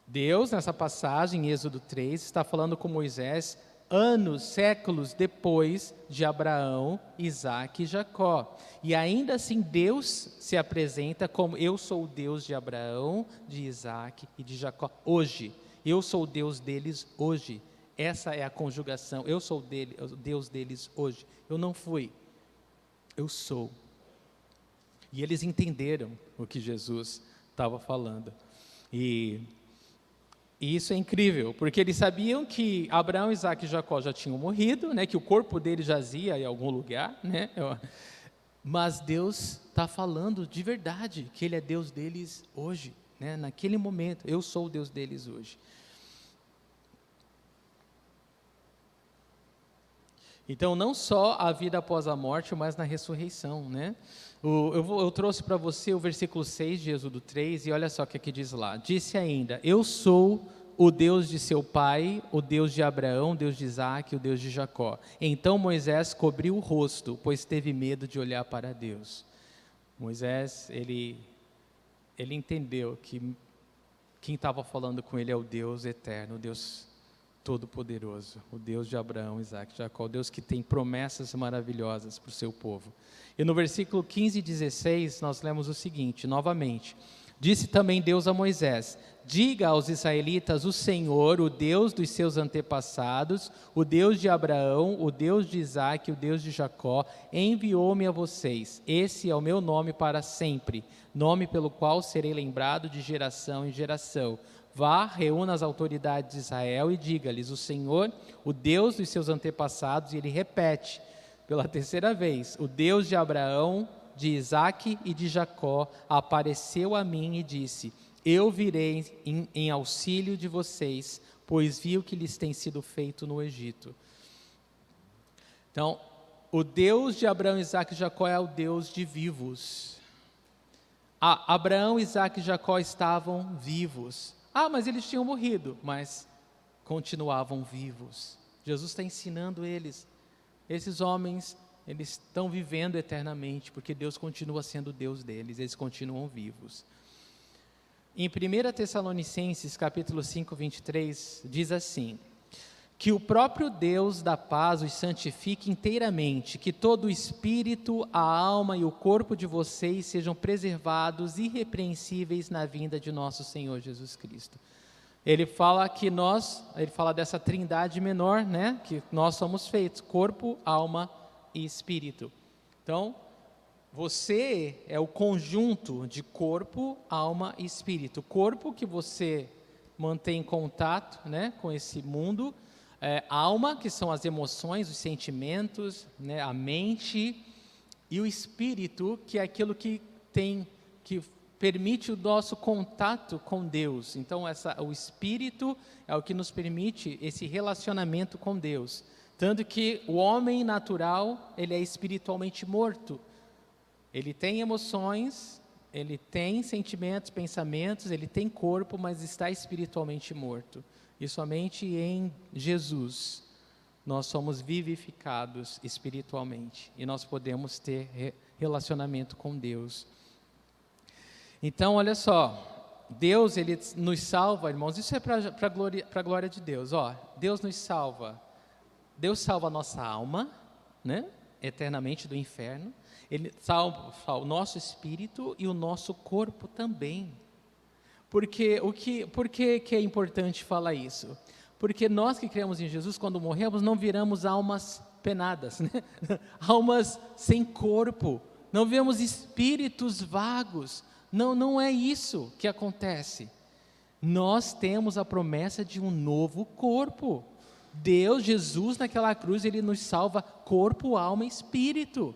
Deus, nessa passagem, em Êxodo 3, está falando com Moisés, anos, séculos depois de Abraão, Isaac e Jacó. E ainda assim Deus se apresenta como, eu sou o Deus de Abraão, de Isaac e de Jacó, hoje. Eu sou o Deus deles hoje. Essa é a conjugação. Eu sou o Deus deles hoje. Eu não fui. Eu sou. E eles entenderam o que Jesus estava falando. E isso é incrível, porque eles sabiam que Abraão, Isaac e Jacó já tinham morrido, né, que o corpo deles jazia em algum lugar, né, mas Deus está falando de verdade que Ele é Deus deles hoje. Né, naquele momento, eu sou o Deus deles hoje. Então, não só a vida após a morte, mas na ressurreição. Né? Eu trouxe para você o versículo 6 de Êxodo 3, e olha só o que aqui diz lá. Disse ainda, eu sou o Deus de seu pai, o Deus de Abraão, o Deus de Isaac, o Deus de Jacó. Então Moisés cobriu o rosto, pois teve medo de olhar para Deus. Moisés, ele entendeu que quem estava falando com ele é o Deus eterno, o Deus todo-poderoso, o Deus de Abraão, Isaac e Jacó, o Deus que tem promessas maravilhosas para o seu povo. E no versículo 15 e 16, nós lemos o seguinte, novamente. Disse também Deus a Moisés, diga aos israelitas: o Senhor, o Deus dos seus antepassados, o Deus de Abraão, o Deus de Isaque, o Deus de Jacó, enviou-me a vocês. Esse é o meu nome para sempre, nome pelo qual serei lembrado de geração em geração. Vá, reúna as autoridades de Israel e diga-lhes: o Senhor, o Deus dos seus antepassados, e ele repete pela terceira vez: o Deus de Abraão, de Isaque e de Jacó, apareceu a mim e disse: eu virei em auxílio de vocês, pois vi o que lhes tem sido feito no Egito. Então, o Deus de Abraão, Isaque e Jacó é o Deus de vivos. Abraão, Isaque e Jacó estavam vivos. Mas eles tinham morrido, mas continuavam vivos. Jesus está ensinando eles. Esses homens, eles estão vivendo eternamente, porque Deus continua sendo o Deus deles, eles continuam vivos. Em 1 Tessalonicenses, capítulo 5, 23, diz assim: que o próprio Deus da paz os santifique inteiramente, que todo o espírito, a alma e o corpo de vocês sejam preservados irrepreensíveis na vinda de nosso Senhor Jesus Cristo. Ele fala dessa trindade menor, né? Que nós somos feitos, corpo, alma e espírito. Então, você é o conjunto de corpo, alma e espírito. Corpo que você mantém em contato, né, com esse mundo. Alma, que são as emoções, os sentimentos, né, a mente. E o espírito, que é aquilo que permite o nosso contato com Deus. Então, o espírito é o que nos permite esse relacionamento com Deus. Tanto que o homem natural, ele é espiritualmente morto. Ele tem emoções, ele tem sentimentos, pensamentos, ele tem corpo, mas está espiritualmente morto. E somente em Jesus nós somos vivificados espiritualmente e nós podemos ter relacionamento com Deus. Então, olha só, Deus, ele nos salva, irmãos, isso é para a glória de Deus. Deus nos salva, Deus salva a nossa alma, né, eternamente do inferno. Ele salva o nosso espírito e o nosso corpo também. Por que é importante falar isso? Porque nós que cremos em Jesus, quando morremos, não viramos almas penadas, né? Almas sem corpo, não vemos espíritos vagos. Não é isso que acontece. Nós temos a promessa de um novo corpo. Deus, Jesus, naquela cruz, ele nos salva corpo, alma e espírito.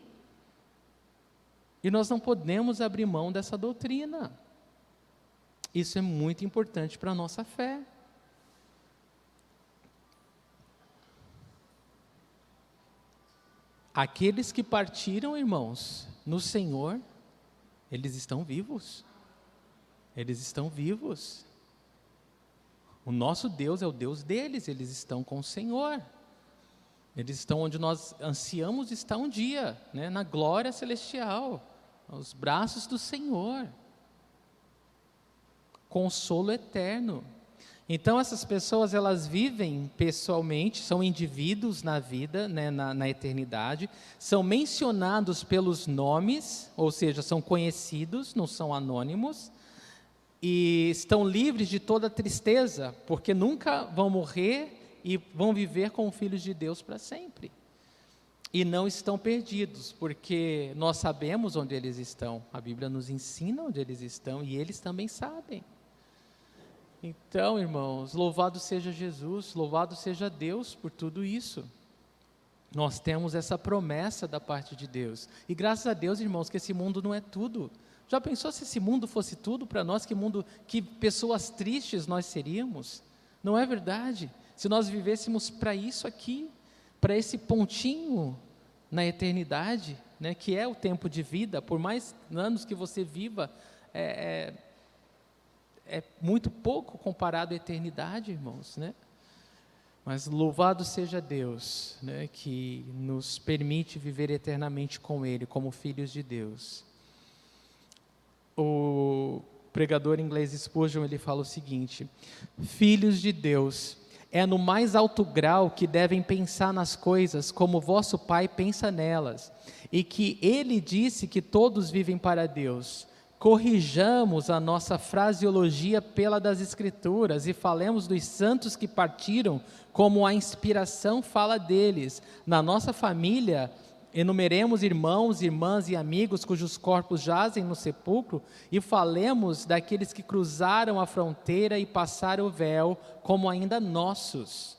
E nós não podemos abrir mão dessa doutrina. Isso é muito importante para a nossa fé. Aqueles que partiram, irmãos, no Senhor, eles estão vivos. Eles estão vivos. O nosso Deus é o Deus deles, eles estão com o Senhor. Eles estão onde nós ansiamos estar um dia, né, na glória celestial, aos braços do Senhor. Consolo eterno. Então essas pessoas, elas vivem pessoalmente, são indivíduos na vida, né, na eternidade, são mencionados pelos nomes, ou seja, são conhecidos, não são anônimos, e estão livres de toda tristeza, porque nunca vão morrer e vão viver como filhos de Deus para sempre. E não estão perdidos, porque nós sabemos onde eles estão, a Bíblia nos ensina onde eles estão, e eles também sabem. Então, irmãos, louvado seja Jesus, louvado seja Deus por tudo isso. Nós temos essa promessa da parte de Deus. E graças a Deus, irmãos, que esse mundo não é tudo. Já pensou se esse mundo fosse tudo para nós? Que pessoas tristes nós seríamos? Não é verdade? Se nós vivêssemos para isso aqui, para esse pontinho na eternidade, né, que é o tempo de vida, por mais anos que você viva, é muito pouco comparado à eternidade, irmãos, né? Mas louvado seja Deus, né, que nos permite viver eternamente com Ele, como filhos de Deus. O pregador inglês Spurgeon, ele fala o seguinte: filhos de Deus, é no mais alto grau que devem pensar nas coisas como vosso Pai pensa nelas, e que Ele disse que todos vivem para Deus. corrijamos a nossa fraseologia pela das Escrituras e falemos dos santos que partiram como a inspiração fala deles. Na nossa família, enumeremos irmãos, irmãs e amigos cujos corpos jazem no sepulcro e falemos daqueles que cruzaram a fronteira e passaram o véu como ainda nossos.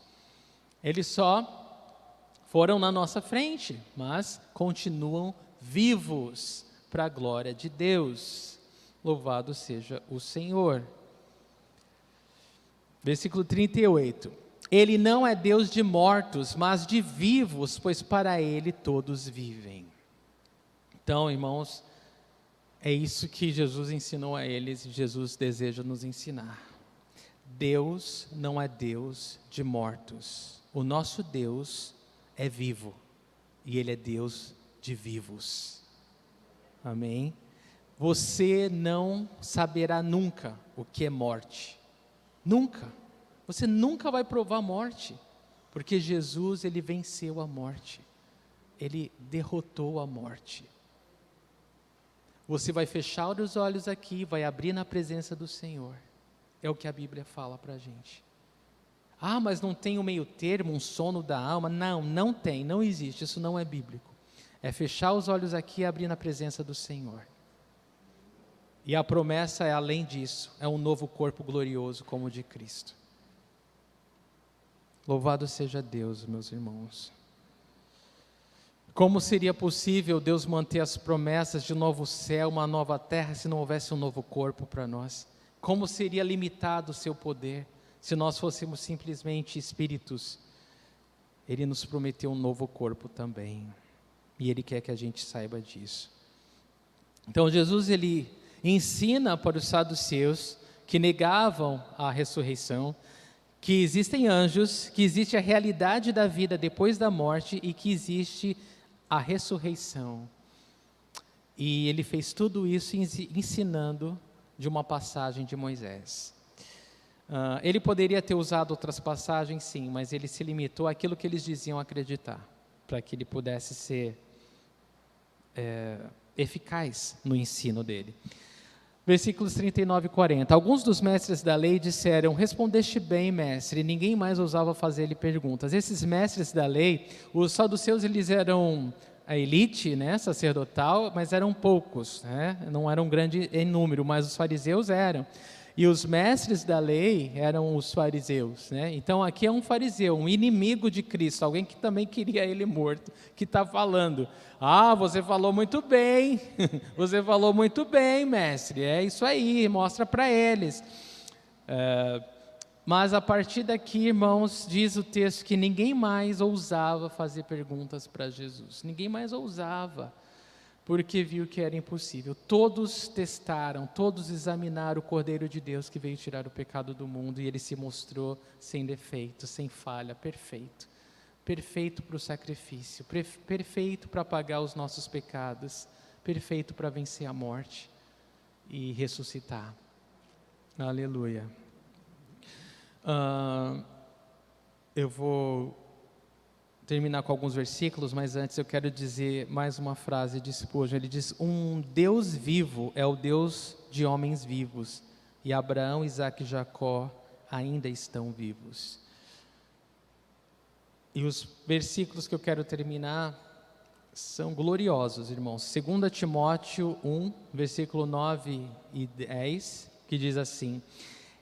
Eles só foram na nossa frente, mas continuam vivos para a glória de Deus. Louvado seja o Senhor. Versículo 38. Ele não é Deus de mortos, mas de vivos, pois para Ele todos vivem. Então, irmãos, é isso que Jesus ensinou a eles e Jesus deseja nos ensinar. Deus não é Deus de mortos. O nosso Deus é vivo e Ele é Deus de vivos. Amém? Você não saberá nunca o que é morte. Nunca. Você nunca vai provar a morte, porque Jesus, Ele venceu a morte. Ele derrotou a morte. Você vai fechar os olhos aqui, vai abrir na presença do Senhor. É o que a Bíblia fala para a gente. Ah, mas não tem um meio termo, um sono da alma. Não, não tem, não existe, isso não é bíblico. É fechar os olhos aqui e abrir na presença do Senhor. E a promessa é além disso, é um novo corpo glorioso como o de Cristo. Louvado seja Deus, meus irmãos. Como seria possível Deus manter as promessas de novo céu, uma nova terra, se não houvesse um novo corpo para nós? Como seria limitado o seu poder, se nós fôssemos simplesmente espíritos? Ele nos prometeu um novo corpo também, e Ele quer que a gente saiba disso. Então Jesus, Ele ensina para os saduceus que negavam a ressurreição, que existem anjos, que existe a realidade da vida depois da morte e que existe a ressurreição. E Ele fez tudo isso ensinando de uma passagem de Moisés. Ele poderia ter usado outras passagens, sim, mas Ele se limitou àquilo que eles diziam acreditar, para que Ele pudesse ser eficaz no ensino dele. Versículos 39 e 40. Alguns dos mestres da lei disseram: respondeste bem, mestre, e ninguém mais ousava fazer-lhe perguntas. Esses mestres da lei, os saduceus, eles eram a elite, né, sacerdotal, mas eram poucos, né, não eram grande em número, mas os fariseus eram. E os mestres da lei eram os fariseus, né? Então aqui é um fariseu, um inimigo de Cristo, alguém que também queria ele morto, que está falando: ah, você falou muito bem, você falou muito bem, mestre, é isso aí, mostra para eles. Mas a partir daqui, irmãos, diz o texto que ninguém mais ousava fazer perguntas para Jesus, ninguém mais ousava, porque viu que era impossível. Todos testaram, todos examinaram o Cordeiro de Deus que veio tirar o pecado do mundo, e Ele se mostrou sem defeito, sem falha, perfeito. Perfeito para o sacrifício, perfeito para pagar os nossos pecados, perfeito para vencer a morte e ressuscitar. Aleluia. Eu vou terminar com alguns versículos, mas antes eu quero dizer mais uma frase de Spurgeon. Ele diz: um Deus vivo é o Deus de homens vivos, e Abraão, Isaque e Jacó ainda estão vivos. E os versículos que eu quero terminar são gloriosos, irmãos. 2 Timóteo 1, versículo 9 e 10, que diz assim: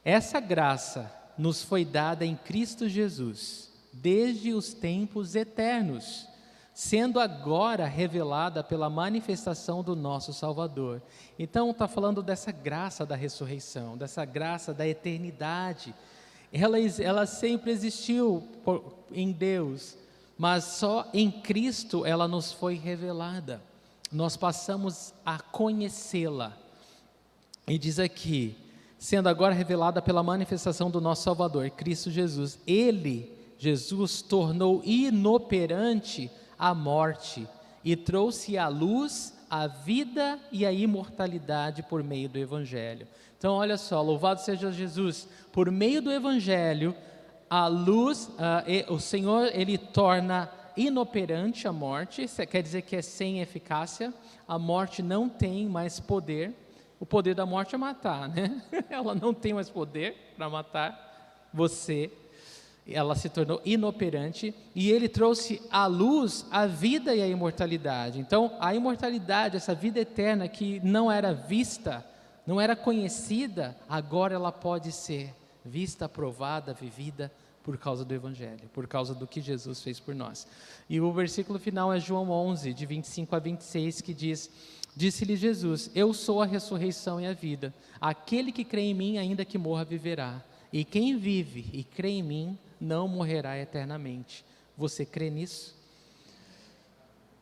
essa graça nos foi dada em Cristo Jesus, desde os tempos eternos, sendo agora revelada pela manifestação do nosso Salvador. Então está falando dessa graça da ressurreição, dessa graça da eternidade. Ela sempre existiu em Deus, mas só em Cristo ela nos foi revelada. Nós passamos a conhecê-la. E diz aqui: sendo agora revelada pela manifestação do nosso Salvador, Cristo Jesus. Ele, Jesus, tornou inoperante a morte e trouxe à luz a vida e a imortalidade por meio do Evangelho. Então olha só, louvado seja Jesus, por meio do Evangelho, a luz, o Senhor, Ele torna inoperante a morte, quer dizer que é sem eficácia, a morte não tem mais poder. O poder da morte é matar, né? Ela não tem mais poder para matar você. Ela se tornou inoperante e ele trouxe à luz a vida e a imortalidade. Então, a imortalidade, essa vida eterna que não era vista, não era conhecida, agora ela pode ser vista, aprovada, vivida por causa do Evangelho, por causa do que Jesus fez por nós. E o versículo final é João 11, de 25 a 26, que diz: disse-lhe Jesus: eu sou a ressurreição e a vida. Aquele que crê em mim, ainda que morra, viverá. E quem vive e crê em mim, não morrerá eternamente. Você crê nisso?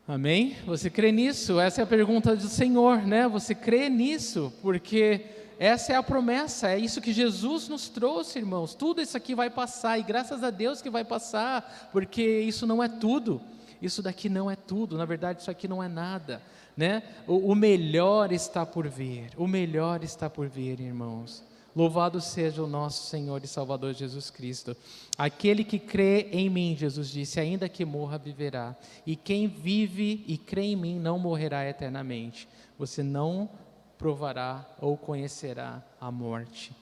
Amém? Você crê nisso? Essa é a pergunta do Senhor, né? Você crê nisso? Porque essa é a promessa, é isso que Jesus nos trouxe, irmãos. Tudo isso aqui vai passar, e graças a Deus que vai passar, porque isso não é tudo. Isso daqui não é tudo, na verdade isso aqui não é nada, né? O melhor está por vir, o melhor está por vir, irmãos. Louvado seja o nosso Senhor e Salvador Jesus Cristo. Aquele que crê em mim, Jesus disse, ainda que morra, viverá. E quem vive e crê em mim não morrerá eternamente. Você não provará ou conhecerá a morte.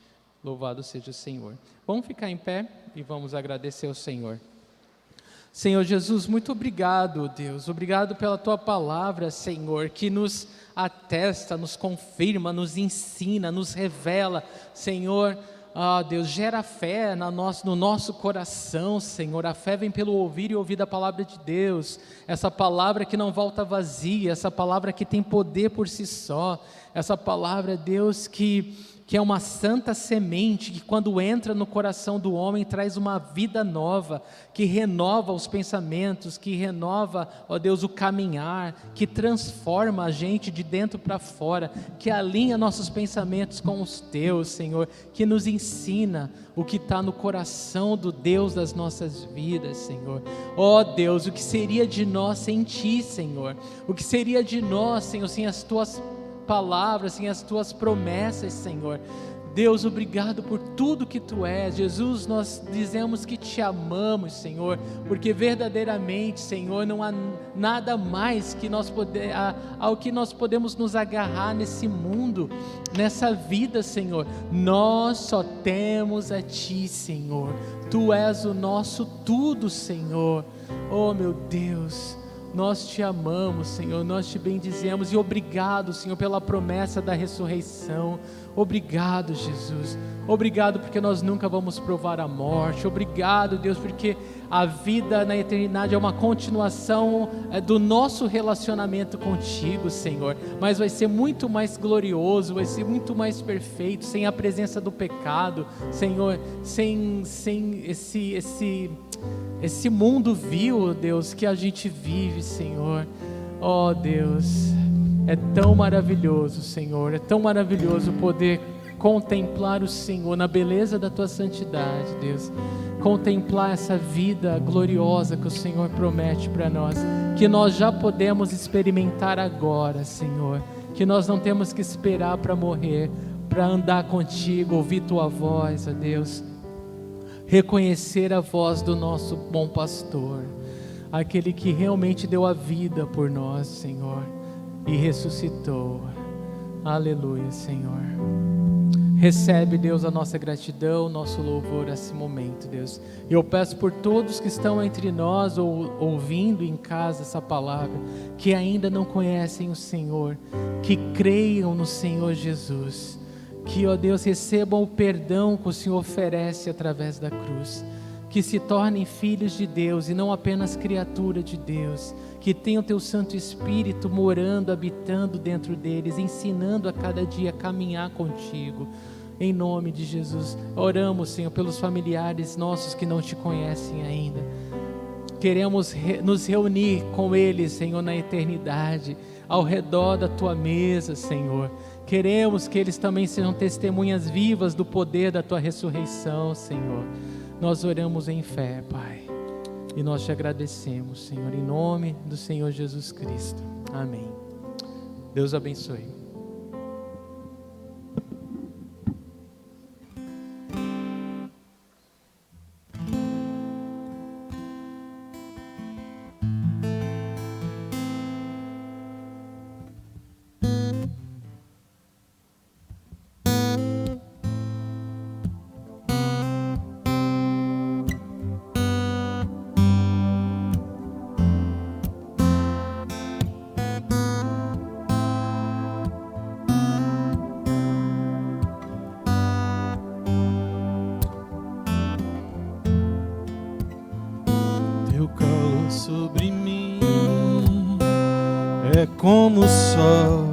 Louvado seja o Senhor. Vamos ficar em pé e vamos agradecer ao Senhor. Senhor Jesus, muito obrigado, Deus, obrigado pela Tua palavra, Senhor, que nos atesta, nos confirma, nos ensina, nos revela, Senhor, Deus, gera fé no nosso coração, Senhor. A fé vem pelo ouvir e ouvir a palavra de Deus, essa palavra que não volta vazia, essa palavra que tem poder por si só, essa palavra, Deus, que é uma santa semente, que quando entra no coração do homem, traz uma vida nova, que renova os pensamentos, que renova, ó Deus, o caminhar, que transforma a gente de dentro para fora, que alinha nossos pensamentos com os teus, Senhor, que nos ensina o que está no coração do Deus das nossas vidas, Senhor. Ó Deus, o que seria de nós sem Ti, Senhor? O que seria de nós, Senhor, sem as Tuas palavras, sem as Tuas promessas, Senhor? Deus, obrigado por tudo que Tu és. Jesus, nós dizemos que Te amamos, Senhor, porque verdadeiramente, Senhor, não há nada mais que ao que nós podemos nos agarrar nesse mundo, nessa vida, Senhor. Nós só temos a Ti, Senhor. Tu és o nosso tudo, Senhor. Oh, meu Deus, nós Te amamos, Senhor, nós Te bendizemos e obrigado, Senhor, pela promessa da ressurreição. Obrigado, Jesus, obrigado porque nós nunca vamos provar a morte. Obrigado, Deus, porque a vida na eternidade é uma continuação do nosso relacionamento contigo, Senhor, mas vai ser muito mais glorioso, vai ser muito mais perfeito, sem a presença do pecado, Senhor, sem esse mundo vil, Deus, que a gente vive, Senhor. Oh Deus, é tão maravilhoso, Senhor, é tão maravilhoso poder contemplar o Senhor na beleza da Tua santidade, Deus, contemplar essa vida gloriosa que o Senhor promete para nós, que nós já podemos experimentar agora, Senhor, que nós não temos que esperar para morrer, para andar contigo, ouvir Tua voz, ó Deus, reconhecer a voz do nosso bom pastor, aquele que realmente deu a vida por nós, Senhor, e ressuscitou. Aleluia, Senhor. Recebe, Deus, a nossa gratidão, nosso louvor nesse momento, Deus. Eu peço por todos que estão entre nós ou ouvindo em casa essa palavra, que ainda não conhecem o Senhor, que creiam no Senhor Jesus, que, ó Deus, recebam o perdão que o Senhor oferece através da cruz, que se tornem filhos de Deus e não apenas criatura de Deus, que tenham o Teu Santo Espírito morando, habitando dentro deles, ensinando a cada dia a caminhar contigo. Em nome de Jesus, oramos, Senhor, pelos familiares nossos que não Te conhecem ainda. Queremos nos reunir com eles, Senhor, na eternidade, ao redor da Tua mesa, Senhor. Queremos que eles também sejam testemunhas vivas do poder da Tua ressurreição, Senhor. Nós oramos em fé, Pai, e nós Te agradecemos, Senhor, em nome do Senhor Jesus Cristo. Amém. Deus abençoe. como o sol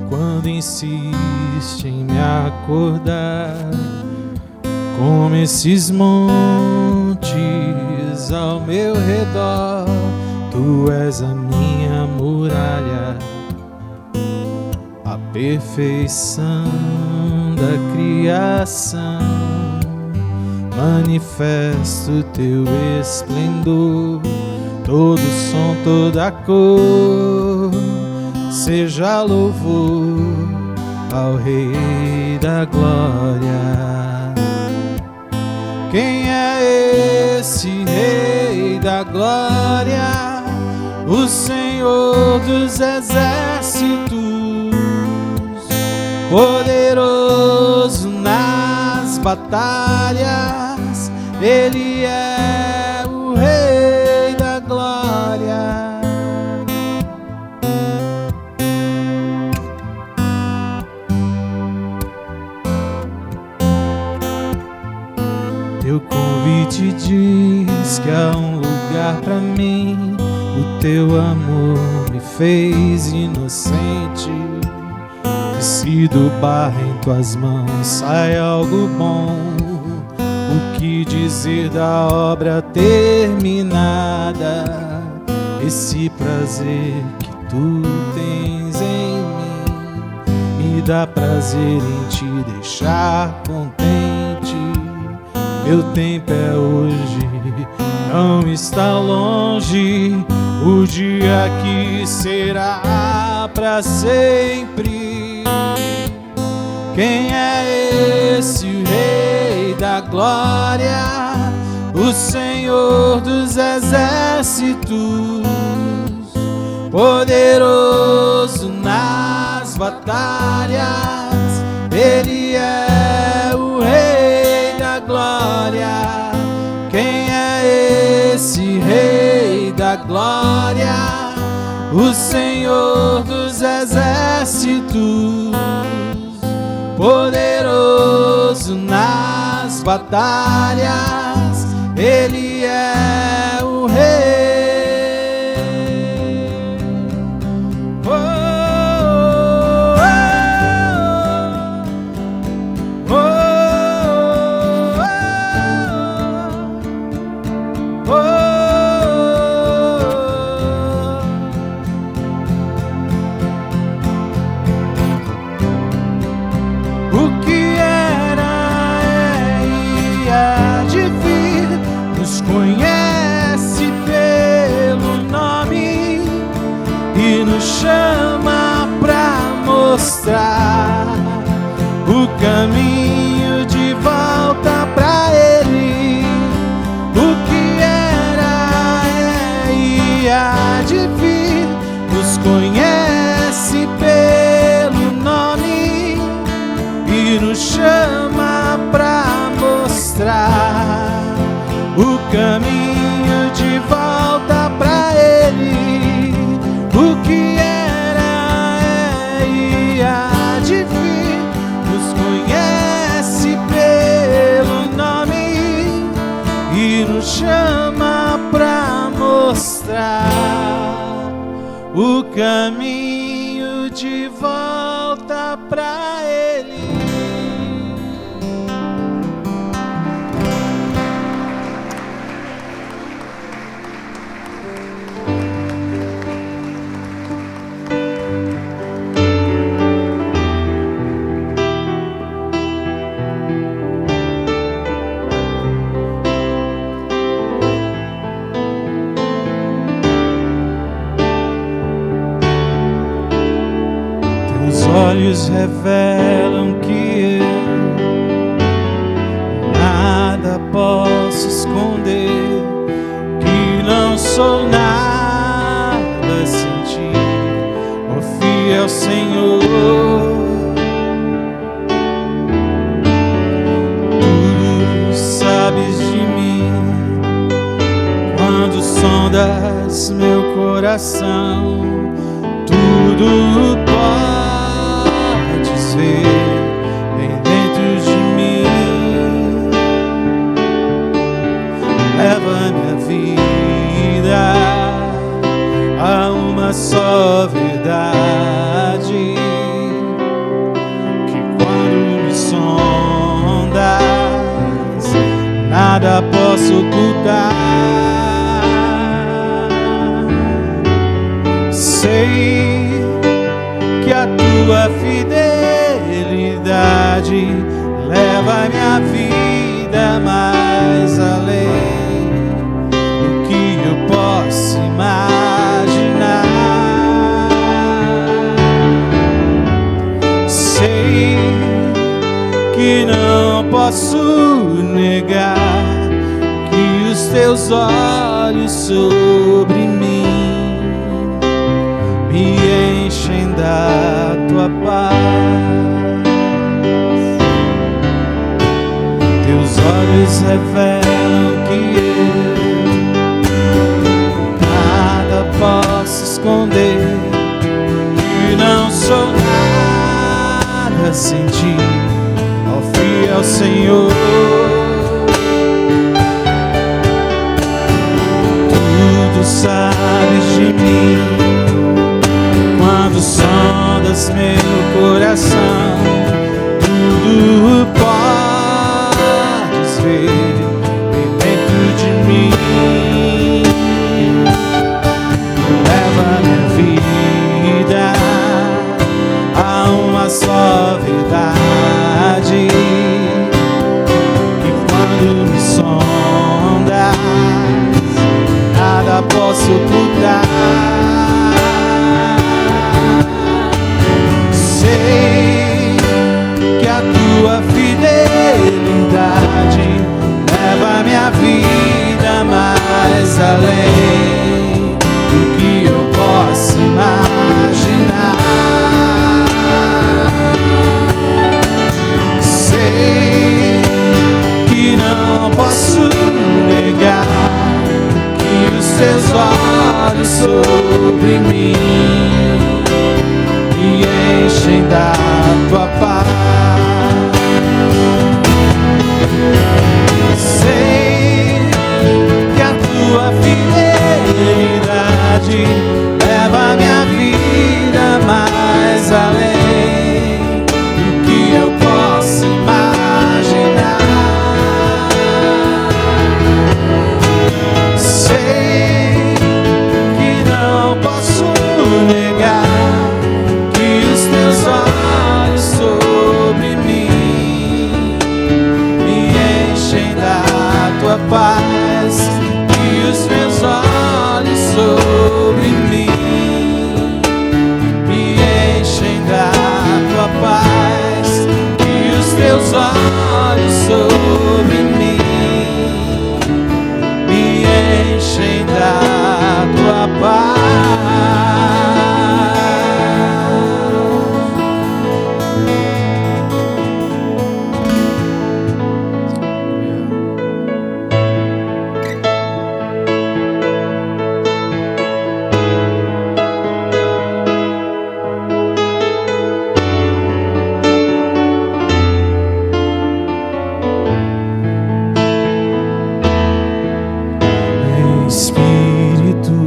quando insiste em me acordar, como esses montes ao meu redor. Tu és a minha muralha, a perfeição da criação. Manifesto teu esplendor, todo som, toda cor. Seja louvor ao Rei da Glória. Quem é esse Rei da Glória? O Senhor dos exércitos, poderoso nas batalhas. Ele é o Rei da Glória. Teu convite diz que há um lugar pra mim. O teu amor me fez inocente. E se do barro em tuas mãos sai algo bom, o que dizer da obra terminada? Esse prazer que tu tens em mim me dá prazer em te deixar contente. Meu tempo é hoje, não está longe, o dia que será pra sempre. Quem é esse Rei da Glória? O Senhor dos exércitos, poderoso nas batalhas. Ele é o Rei da Glória. Quem é esse Rei da Glória? O Senhor dos exércitos, poderoso nas batalhas. Ele é o Rei. Oh, oh, oh, oh, oh. O que era é e há de vir, nos conhece pelo nome e nos chama pra mostrar o caminho de volta pra Ele. O que era é e há de vir, nos conhece pelo nome e nos chama pra mostrar o caminho de volta pra Ele. O que era é e há de vir, nos conhece pelo nome e nos chama pra mostrar o caminho de volta pra Ele. Olhos revelam que eu nada posso esconder, que não sou nada sem ti, ó fiel Senhor. Tudo sabes de mim quando sondas meu coração, tudo podes ver bem dentro de mim. Leva minha vida a uma só verdade, posso ocultar. Sei que a tua fidelidade leva minha vida mais além do que eu posso imaginar. Sei que não posso negar que os teus olhos sobre mim me enchem da tua paz. Teus olhos revelam que eu nada posso esconder e não sou nada sem ti, ó fiel Senhor. Tudo sabes de mim quando sondas meu coração. Tudo podes ver dentro de mim. Leva minha vida a uma só verdade, que quando me sondas nada posso ocultar. Sei que a tua fidelidade leva minha vida mais além do que eu posso imaginar. Sei que não posso negar que os teus olhos sobre mim me enchem da tua paz. Sei que a tua fidelidade leva minha vida mais além do que eu posso imaginar. Sei que não posso negar que os teus olhos sobre mim me enchem da tua paz, que os meus olhos sobre mim me enchem da tua paz, que os teus olhos sobre mim me enchem da tua paz. Espírito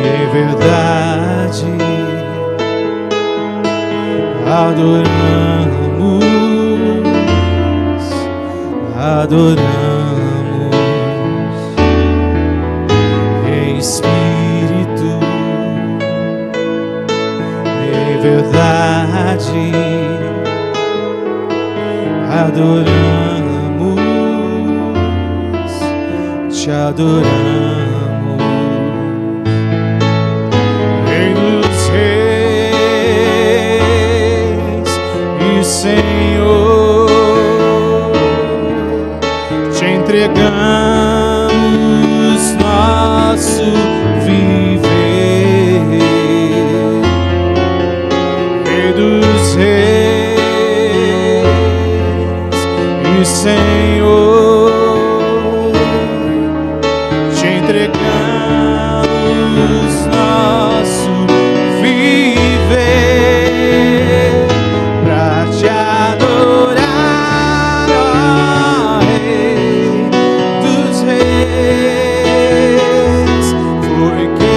e verdade, adoramos em espírito e verdade, adoramos, te adoramos, Rei dos Reis e Senhor, te entregamos nosso viver, Rei dos Reis e Senhor, te entregamos nosso viver pra te adorar, ó Rei dos Reis. Foi que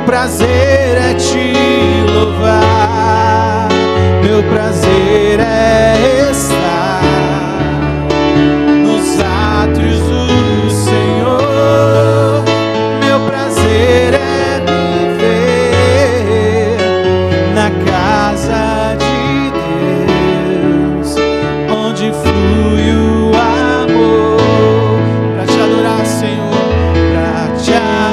prazer é te louvar, meu prazer é estar nos átrios do Senhor. Meu prazer é viver na casa de Deus, onde flui o amor, pra te adorar, Senhor, pra te adorar.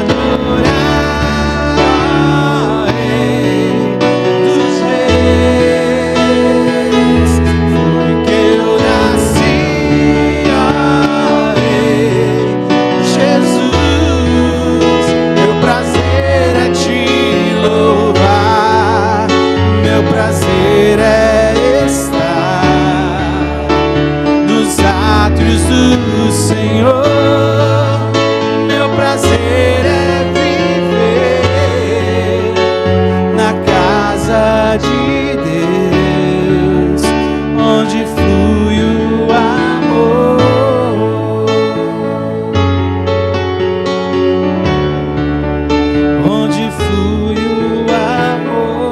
Do Senhor, meu prazer é viver na casa de Deus, onde flui o amor, onde flui o amor,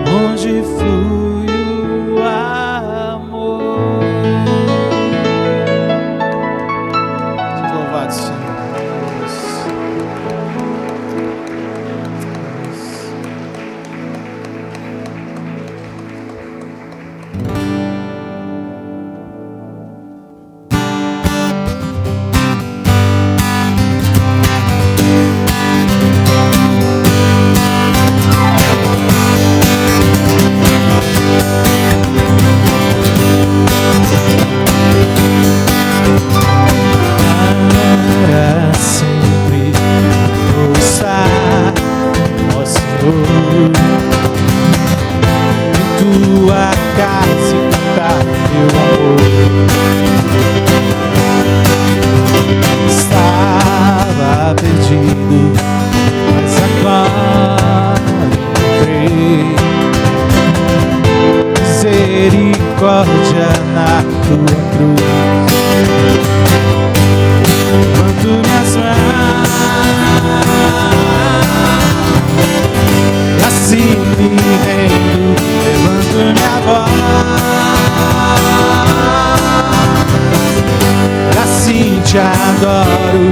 onde flui o amor. Seja louvado, Senhor. Misericórdia na tua cruz, levanto minhas mãos, assim me rendo, levanto minha voz, assim te adoro,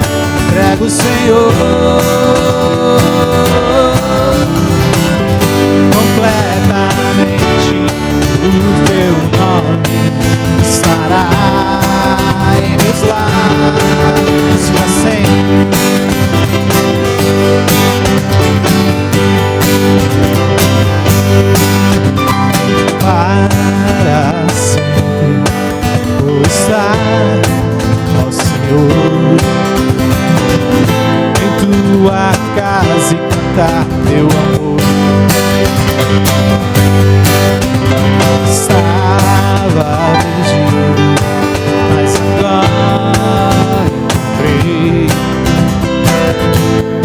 entrego, Senhor, completamente. O teu nome estará em meus lábios para sempre. Para sempre vou estar, ó Senhor, em tua casa e cantar teu amor. Estava perdido, mas agora encontrei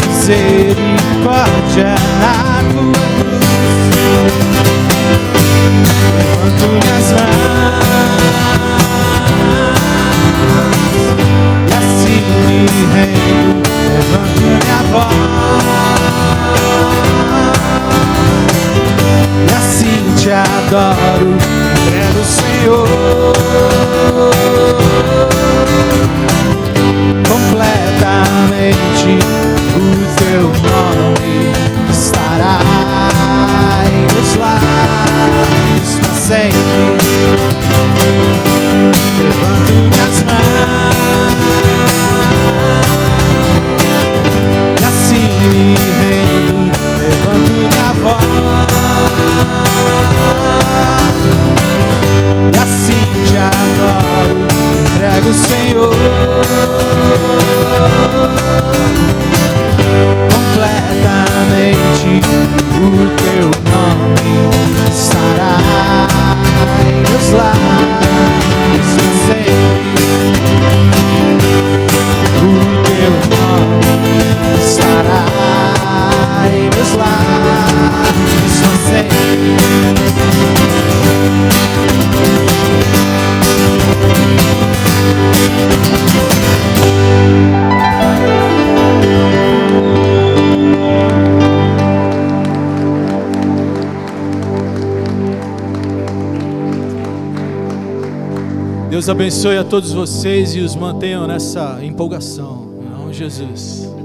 misericórdia na tua cruz. Levanto minhas mãos e assim me rendo, levanto minha voz e assim te adoro, entrego, Senhor, completamente. O teu nome estará em meus lábios para sempre. Levanto minhas mãos e assim me rendo, levanto minha voz e assim te adoro, entrego, Deus abençoe a todos vocês e os mantenham nessa empolgação. Em nome de Jesus.